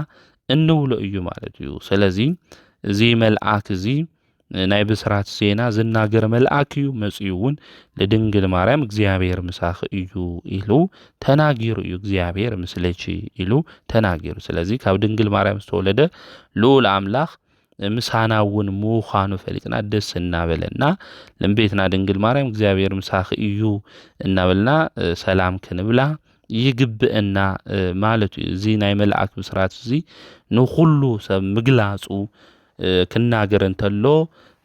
እንብሎ እዩ ማለት እዩ። ስለዚ እዚ መልአክ እዚ ናይ ብስራት ዜና ዝናገር መልአክ እዩ መጽኡ እውን ለድንግል ማርያም እግዚአብሔር ምሳኽ እዩ ኢሉ ተናጊሩ እዩ። እግዚአብሔር ምስለች ኢሉ ተናጊሩ። ስለዚ ካብ ድንግል ማርያም ዝተወለደ ልዑል አምላኽ ምሳና እውን ምዃኑ ፈሊጥና ደስ እናበለና ለምቤትና ድንግል ማርያም እግዚአብሔር ምሳኽ እዩ እናበልና ሰላም ክንብላ ይግብአና ማለት እዩ። እዚ ናይ መልአክ ብስራት እዚ ንኹሉ ሰብ ምግላጹ ክናገር እንተሎ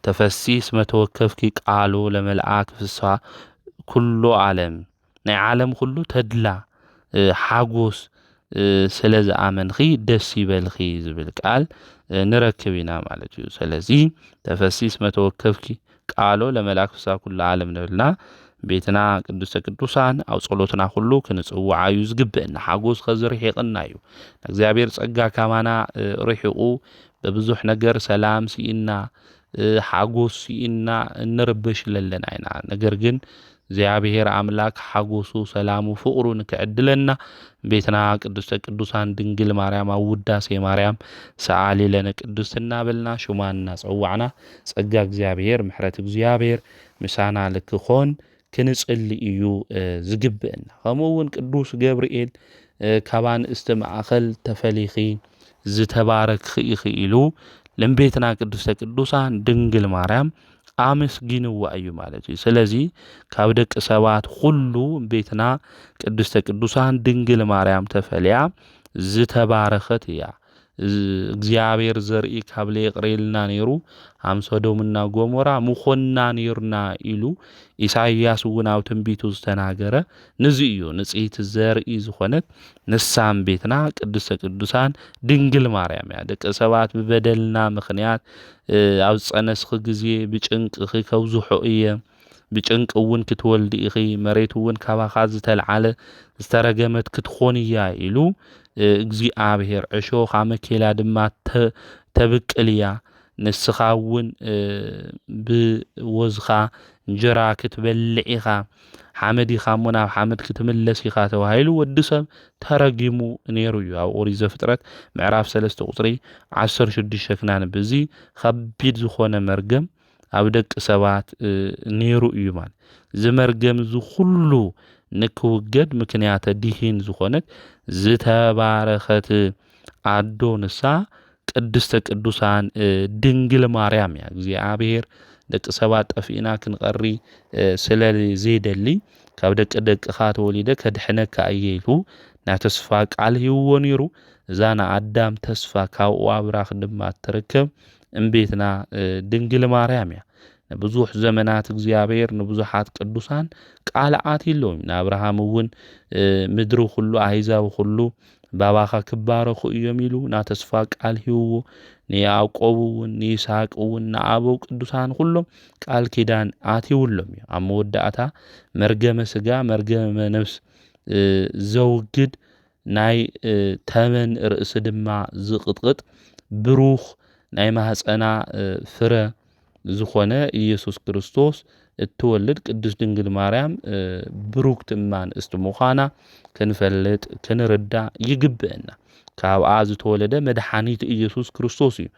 ተፈሲስ መተወከፍኪ ቃሉ ለመልአክ ፍስሐ ኩሉ ዓለም ናይ ዓለም ኩሉ ተድላ ሓጎስ ስለ ዝኣመንኺ ደስ ይበልኺ ዝብል ቃል ንረክብ ኢና ማለት እዩ። ስለዚ ተፈሲስ መተወከፍኪ ቃሉ ለመልአክ ፍስሐ ኩሉ ዓለም ንብልና ቤትና ቅዱሰ ቅዱሳን ኣብ ጸሎትና ሁሉ ክንጽዋዕ እዩ ዝግብአና። ሓጎስ ከዝርሒቕና እዩ። እግዚአብሔር ጸጋ ካማና ርሒቑ በብዙሕ ነገር ሰላም ሲኢና ሓጎስ ሲኢና እንርበሽ ለለና ኢና። ነገር ግን እግዚአብሔር አምላክ ሓጎሱ ሰላሙ ፍቅሩ ንክዕድለና ቤትና ቅድስተ ቅዱሳን ድንግል ማርያም ኣብ ውዳሴ ማርያም ሰአሊ ለነ ቅድስት እናበልና ሹማና ጸዋዕና ጸጋ እግዚአብሔር ምሕረት እግዚአብሔር ምሳና ልክኾን ክንጽሊ እዩ ዝግብአና ከምኡውን ቅዱስ ገብርኤል ካባን እስተማእኸል ተፈሊኺ ዝተባረክ ኢኺ ኢሉ ለምቤትና ቅድስተ ቅዱሳን ድንግል ማርያም ኣመስጊንዋ እዩ ማለት እዩ። ስለዚ ካብ ደቂ ሰባት ሁሉ ቤትና ቅድስተ ቅዱሳን ድንግል ማርያም ተፈልያ ዝተባረኸት እያ። እግዚአብሔር ዘርኢ ካብ ለየቕሬልና ነይሩ አምሶዶምና ጎሞራ ሙኾና ነይሩና ኢሉ ኢሳይያስ እውን ኣብ ትንቢቱ ዝተናገረ ንዚ እዩ ንጽሕቲ ዘርኢ ዝኾነት ንሳም ቤትና ቅድስተ ቅዱሳን ድንግል ማርያም እያ። ደቂ ሰባት ብበደልና ምኽንያት ኣብ ፀነስኺ ግዜ ብጭንቂ ከብዝሖ እየ ብጭንቂ እውን ክትወልዲ ኢኺ መሬት እውን ካባኻ ዝተልዓለ ዝተረገመት ክትኾን እያ ኢሉ እግዚአብሔር ዕሾኽ ኣመኬላ ድማ ተብቅል እያ ንስኻ እውን ብወዝኻ እንጀራ ክትበልዕ ኢኻ ሓመድ ኢኻ እሞ ናብ ሓመድ ክትምለስ ኢኻ ተባሂሉ ወዲ ሰብ ተረጊሙ ነይሩ እዩ። ኣብ ኦሪት ዘፍጥረት ምዕራፍ 3 ቁፅሪ 16 ክናንብ እዚ ከቢድ ዝኾነ መርገም ኣብ ደቂ ሰባት ነይሩ እዩ ማለት እዚ መርገም እዚ ኩሉ ንክውገድ ምክንያተ ዲሂን ዝኾነት ዝተባረኸት ኣዶ ንሳ ቅድስተ ቅዱሳን ድንግል ማርያም እያ። እግዚአብሔር ደቂ ሰባት ጠፊእና ክንቐሪ ስለ ዘይደሊ ካብ ደቅኻ ተወሊደ ከድሕነካ እየ ኢሉ ናይ ተስፋ ቃል ሂብዎ ነይሩ። እዛ ንኣዳም ተስፋ ካብኡ ኣብራኽ ድማ ትርከብ እምቤትና ድንግል ማርያም እያ። ብዙሕ ዘመናት እግዚአብሔር ንብዙሓት ቅዱሳን ቃል ኣትኢሎም ንኣብርሃም እውን ምድሪ ኩሉ ኣሕዛብ ኩሉ ባባኻ ክባረኹ እዮም ኢሉ ና ተስፋ ቃል ሂብዎ ንያዕቆብ እውን ንይስሐቅ እውን ንኣበው ቅዱሳን ኩሎም ቃል ኪዳን ኣትይውሎም እዩ። ኣብ መወዳእታ መርገመ ስጋ መርገመ ነፍስ ዘውግድ ናይ ተመን ርእሲ ድማ ዝቕጥቅጥ ብሩኽ ናይ ማህፀና ፍረ ዝኾነ ኢየሱስ ክርስቶስ እትወልድ ቅድስት ድንግል ማርያም ብሩክት እማን እስቲ ምዃና ክንፈልጥ ክንርዳእ ይግብአና። ካብኣ ዝተወለደ መድሓኒት ኢየሱስ ክርስቶስ እዩ።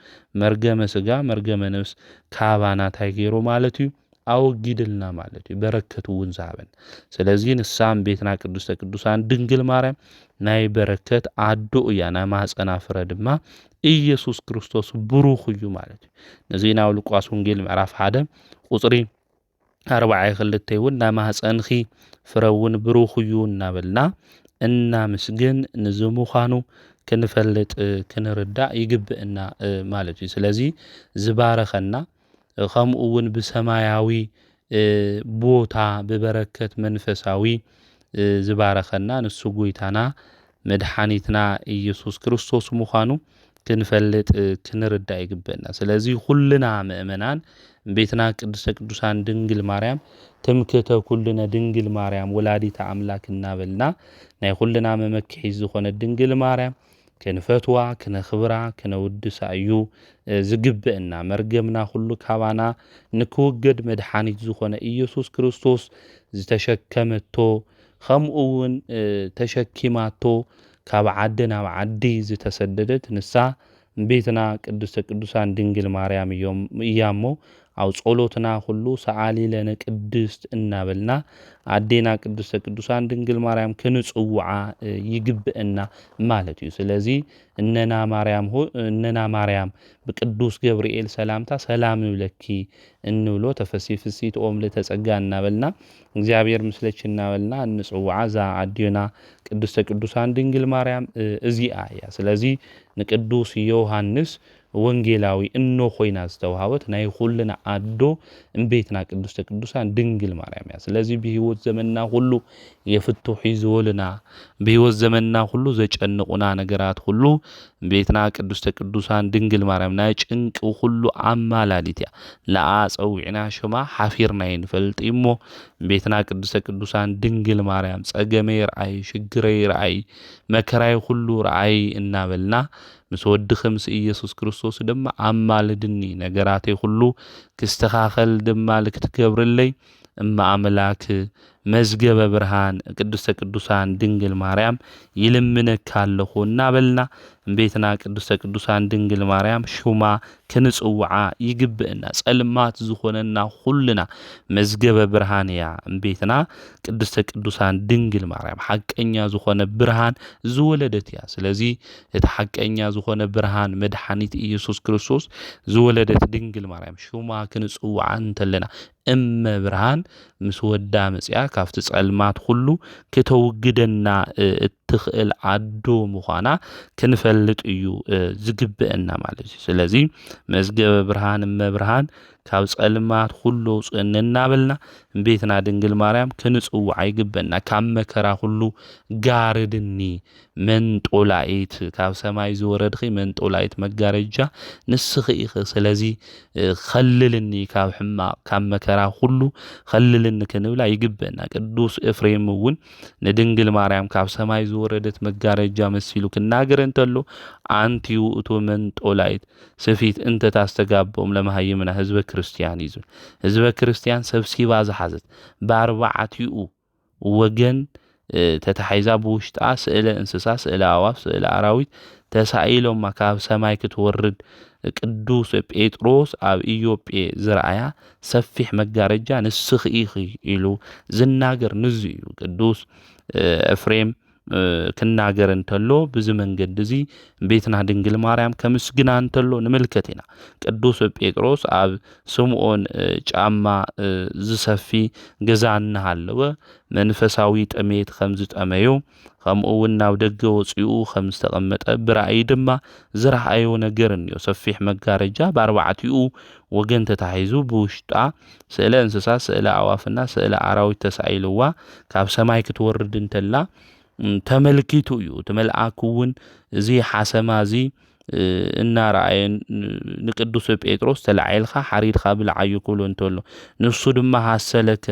መርገመ ስጋ መርገመ ነፍስ ካባና እንታይ ገይሩ ማለት እዩ ኣወጊድልና ማለት እዩ በረከት እውን ዝሃበና። ስለዚ ንሳም ቤትና ቅድስተ ቅዱሳን ድንግል ማርያም ናይ በረከት ኣዶ እያ። ናይ ማህፀና ፍረ ድማ ኢየሱስ ክርስቶስ ብሩኽ እዩ ማለት እዩ። ነዚ ናብ ሉቃስ ወንጌል ምዕራፍ 1 ቁፅሪ 42 እውን ናይ ማህፀንኺ ፍረ እውን ብሩኽ እዩ እናበልና እናምስግን ንዚ ምዃኑ ክንፈልጥ ክንርዳእ ይግብአና ማለት እዩ። ስለዚ ዝባረኸና ከምኡ እውን ብሰማያዊ ቦታ ብበረከት መንፈሳዊ ዝባረኸና ንሱ ጎይታና መድሓኒትና ኢየሱስ ክርስቶስ ምዃኑ ክንፈልጥ ክንርዳእ ይግብአና። ስለዚ ኩልና ምእመናን ቤትና ቅድስተ ቅዱሳን ድንግል ማርያም ትምክህተ ኩልነ ድንግል ማርያም ወላዲተ ኣምላክ እናበልና ናይ ኩልና መመክሒ ዝኾነ ድንግል ማርያም ክንፈትዋ ክነኽብራ ክነውድሳ እዩ ዝግብአና። መርገምና ኩሉ ካባና ንክውገድ መድሓኒት ዝኾነ ኢየሱስ ክርስቶስ ዝተሸከመቶ ከምኡ እውን ተሸኪማቶ ካብ ዓዲ ናብ ዓዲ ዝተሰደደት ንሳ ቤትና ቅድስተ ቅዱሳን ድንግል ማርያም እያ እሞ ኣብ ጸሎትና ሁሉ ሰዓሊ ለነ ቅድስት እናበልና ኣዴና ቅድስተ ቅዱሳን ድንግል ማርያም ክንጽውዓ ይግብአና ማለት እዩ። ስለዚ እነና ማርያም ብቅዱስ ገብርኤል ሰላምታ ሰላም ይብለኪ እንብሎ ተፈሲ ፍሲት ኦም ለተጸጋ እናበልና እግዚአብሔር ምስለች እናበልና እንጽውዓ ዛ ኣዴና ቅድስተ ቅዱሳን ድንግል ማርያም እዚኣ እያ። ስለዚ ንቅዱስ ዮሐንስ ወንጌላዊ እኖ ኮይና ዝተዋሃበት ናይ ኩልና ኣዶ እምቤትና ቅድስተ ቅዱሳን ድንግል ማርያም እያ። ስለዚ ብህይወት ዘመንና ሁሉ የፍቱሕ ይዝወልና ብህይወት ዘመንና ሁሉ ዘጨንቁና ነገራት ሁሉ እምቤትና ቅድስተ ቅዱሳን ድንግል ማርያም ናይ ጭንቂ ሁሉ ኣማላዲት እያ። ለኣፀዊዕና ሽማ ሓፊርና ይንፈልጥ እሞ እምቤትና ቅድስተ ቅዱሳን ድንግል ማርያም ጸገመይ ረአይ ሽግረይ ረአይ መከራይ ሁሉ ረአይ እናበልና ምስ ወድኸ ምስ ኢየሱስ ክርስቶስ ድማ ኣማልድኒ ነገራተይ ሁሉ ክስተኻኸል ድማ ልክትገብርለይ እማ ኣምላክ መዝገበ ብርሃን ቅድስተ ቅዱሳን ድንግል ማርያም ይልምነካለሁና በልና እምቤትና ቅድስተ ቅዱሳን ድንግል ማርያም ሹማ ክንጽውዓ ይግብእና ጸልማት ዝኾነና ሁልና መዝገበ ብርሃን እያ እምቤትና ቅድስተ ቅዱሳን ድንግል ማርያም ሐቀኛ ዝኾነ ብርሃን ዝወለደት እያ። ስለዚ እቲ ሐቀኛ ዝኾነ ብርሃን መድኃኒት ኢየሱስ ክርስቶስ ዝወለደት ድንግል ማርያም ሹማ ክንጽውዓ እንተለና እመ ብርሃን ምስ ወዳ መጽያ ካብቲ ጸልማት ሁሉ ከተውግደና እትኽእል አዶ ምዃና ክንፈልጥ እዩ ዝግብአና ማለት እዩ። ስለዚ መዝገበ ብርሃን እመ ብርሃን ካብ ጸልማት ሁሉ ጽእንና በልና እምቤትና ድንግል ማርያም ክንጽውዓ ይግበአና። ካብ መከራ ሁሉ ጋርድኒ መንጦላይት ካብ ሰማይ ዝወረድኺ መንጦላይት መጋረጃ ንስኺ ኢኺ። ስለዚ ኸልልኒ ካብ ሕማቕ ካብ መከራ ሁሉ ኸልልኒ ክንብላ ይግበአና። ቅዱስ ኤፍሬም እውን ንድንግል ማርያም ካብ ሰማይ ዝወረደት መጋረጃ መሲሉ ክናገር እንተሎ አንቲ ውእቱ መንጦላይት ስፊት እንተ ታስተጋቦም ለመሃይምና ህዝበ ክርስቲያን ይዙ ህዝበ ክርስቲያን ሰብሲባ ዝሓዘት በአርባዕቲኡ ወገን ተታሒዛ ብውሽጣ ስእለ እንስሳ ስእለ አዋፍ ስእለ አራዊት ተሳኢሎም ካብ ሰማይ ክትወርድ ቅዱስ ጴጥሮስ ኣብ ኢዮጴ ዝረአያ ሰፊሕ መጋረጃ ንስኺ ኢኺ ኢሉ ዝናገር ንዙ እዩ ቅዱስ ኤፍሬም ክናገር እንተሎ ብዚ መንገድ እዚ ቤትና ድንግል ማርያም ከምስግና እንተሎ ንምልከት ኢና። ቅዱስ ጴጥሮስ ኣብ ስምዖን ጫማ ዝሰፊ ገዛ እናሃለወ መንፈሳዊ ጥሜት ከም ዝጠመዮ ከምኡ እውን ናብ ደገ ወፂኡ ከም ዝተቐመጠ ብራእይ ድማ ዝረአዮ ነገር እንዮ። ሰፊሕ መጋረጃ በአርባዕቲኡ ወገን ተታሒዙ ብውሽጣ ስእለ እንስሳ ስእለ አዋፍና ስእለ አራዊት ተሳኢልዋ ካብ ሰማይ ክትወርድ እንተላ ተመልኪቱ እዩ። ተመልአክ እውን እዚ ሓሰማ እዚ እናረአየ ንቅዱስ ጴጥሮስ ተላዒልካ ሓሪድካ ብልዓዩ ክብሎ እንተሎ ንሱ ድማ ሃሰለከ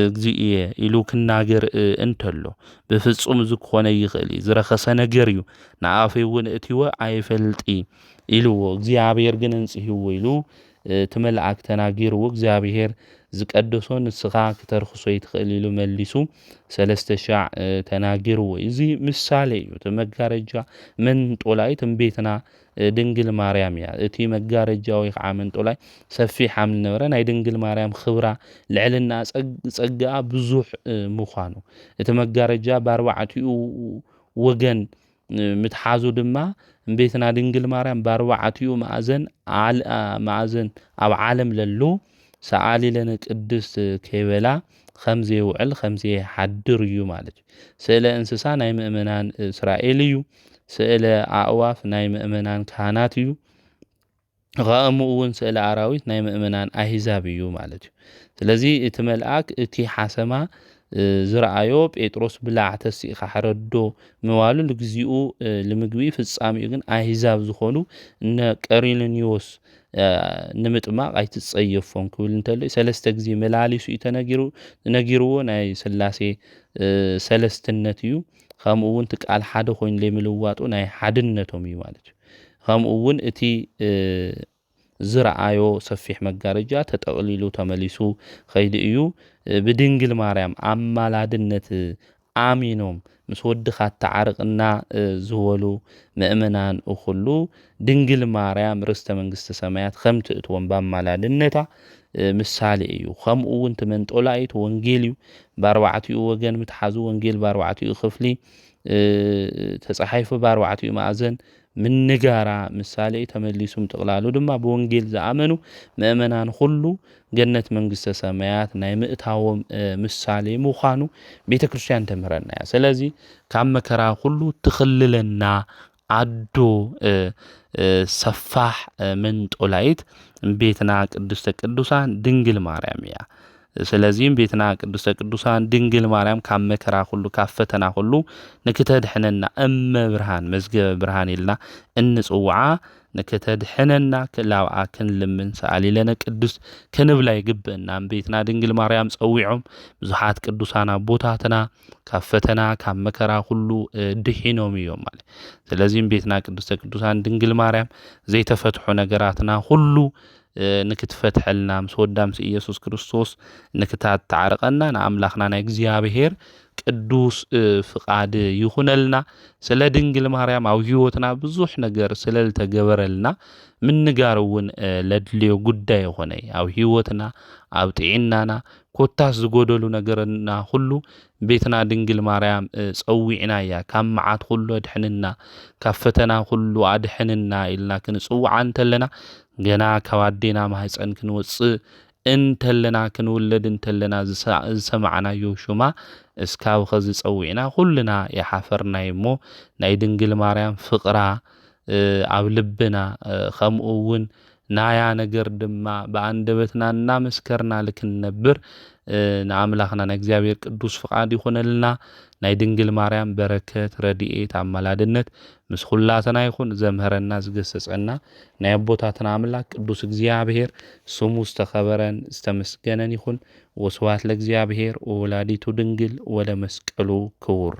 እግዚእየ ኢሉ ክናገር እንተሎ ብፍጹም ዝኮነ ይኽእል ዝረኸሰ ነገር እዩ ንኣፈይ እውን እቲወ ኣይፈልጢ ኢልዎ እግዚአብሔር ግን እንጽሕዎ ኢሉ ተመልአክ ተናጊርዎ እግዚአብሔር ዝቀደሶ ንስኻ ክተርክሶ ይትኽእል ኢሉ መሊሱ 3,000 ተናጊርዎ። እዚ ምሳሌ እዩ። ተመጋረጃ መንጦላይት እምቤትና ድንግል ማርያም እያ። እቲ መጋረጃ ወይ ከዓ መንጦላይ ሰፊሕ ሓም ነበረ ናይ ድንግል ማርያም ክብራ ልዕልና ጸጋኣ ብዙሕ ምዃኑ እቲ መጋረጃ በአርባዕቲኡ ወገን ምትሓዙ ድማ እምቤትና ድንግል ማርያም በአርባዕቲኡ ማዕዘን ኣብ ዓለም ለሎ ሰአሊ ለነ ቅድስት ከይበላ ከምዚ ይውዕል ከምዚ ይሓድር እዩ ማለት እዩ። ስእለ እንስሳ ናይ ምእመናን እስራኤል እዩ። ስእለ አእዋፍ ናይ ምእመናን ካህናት እዩ። ከምኡ እውን ስእለ አራዊት ናይ ምእመናን አሕዛብ እዩ ማለት እዩ። ስለዚ እቲ መልአክ እቲ ሓሰማ ዝረአዮ ጴጥሮስ ብላዕ ተሲኢኻ ሕረዶ ምባሉ ለግዚኡ ለምግቢ ፍጻሚኡ ግን አሕዛብ ዝኾኑ እነ ቀሪኔዎስ ንምጥማቅ ኣይትጸየፎም ክብል እንተሎ 3 ግዜ መላሊሱ እዩ ተነጊርዎ ናይ ስላሴ ሰለስትነት እዩ። ከምኡ እውን እቲ ቃል ሓደ ኮይኑ ለምልዋጡ ናይ ሓድነቶም እዩ ማለት እዩ። ከምኡ እውን እቲ ዝረአዮ ሰፊሕ መጋረጃ ተጠቕሊሉ ተመሊሱ ኸይዲ እዩ። ብድንግል ማርያም አማላድነት አሚኖም ምስ ወድኻ ተዓርቅና ዝወሉ ምእመናን እኹሉ ድንግል ማርያም ርስተ መንግስተ ሰማያት ከም ትእትዎም በአማላድነታ ምሳሌ እዩ። ከምኡ እውን መንጦላይት ወንጌል እዩ። በአርባዕቲኡ ወገን ምትሓዙ ወንጌል በአርባዕቲኡ ክፍሊ ተጻሒፉ በአርባዕቲኡ ማዕዘን ምንጋራ ምሳሌ ተመሊሱም ጥቕላሉ ድማ ብወንጌል ዝኣመኑ ምእመናን ሁሉ ገነት መንግስተ ሰማያት ናይ ምእታዎም ምሳሌ ምዃኑ ቤተ ክርስቲያን ተምህረና እያ። ስለዚ ካብ መከራ ሁሉ ትኽልለና አዶ ሰፋሕ መንጦላይት ቤትና ቅድስተ ቅዱሳን ድንግል ማርያም እያ። ስለዚህም ቤትና ቅድስተ ቅዱሳን ድንግል ማርያም ካብ መከራ ሁሉ ካብ ፈተና ሁሉ ንክተድሕነና እመ ብርሃን መዝገበ ብርሃን ኢልና እንጽውዓ ንክተድሕነና ክላብኣ ክንልምን ሰአሊ ለነ ቅዱስ ክንብላ ይግብአና። ቤትና ድንግል ማርያም ጸዊዖም ብዙሓት ቅዱሳን አቦታትና ካብ ፈተና ካብ መከራ ሁሉ ድሒኖም እዮም ማለት። ስለዚህም ቤትና ቅድስተ ቅዱሳን ድንግል ማርያም ዘይተፈትሑ ነገራትና ሁሉ ንክትፈትሐልና ምስ ወዳ ምስ ኢየሱስ ክርስቶስ ንክታተዓርቀና ንኣምላኽና ናይ እግዚኣብሔር ቅዱስ ፍቃድ ይኹነልና። ስለ ድንግል ማርያም ኣብ ህይወትና ብዙሕ ነገር ስለ ዝተገበረልና ምንጋር እውን ለድልዮ ጉዳይ ይኾነ ኣብ ህይወትና ኣብ ጥዕናና ኮታስ ዝጎደሉ ነገርና ሁሉ ቤትና ድንግል ማርያም ፀዊዕና እያ ካብ መዓት ሁሉ ኣድሕንና ካብ ፈተና ሁሉ ኣድሕንና ኢልና ክንፅውዓ እንተለና ገና ካብ ኣዴና ማህፀን ክንወፅእ እንተለና ክንውለድ እንተለና ዝሰማዕናዮ ሹማ እስካብ ኸዚ ፀዊዕና ኩልና የሓፈርና እሞ ናይ ድንግል ማርያም ፍቕራ ኣብ ልብና ከምኡ እውን ናያ ነገር ድማ ብኣንደበትና እናመስከርና ልክንነብር ንኣምላኽና ንእግዚኣብሔር ቅዱስ ፍቃድ ይኹነልና። ናይ ድንግል ማርያም በረከት ረድኤት ኣማላድነት ምስ ኩላትና ይኹን። ዘምህረና ዝገሰጸና ናይ ኣቦታትና ኣምላክ ቅዱስ እግዚአብሔር ስሙ ዝተኸበረን ዝተመስገነን ይኹን። ወስብሐት ለእግዚአብሔር ወወላዲቱ ድንግል ወለመስቀሉ ክቡር።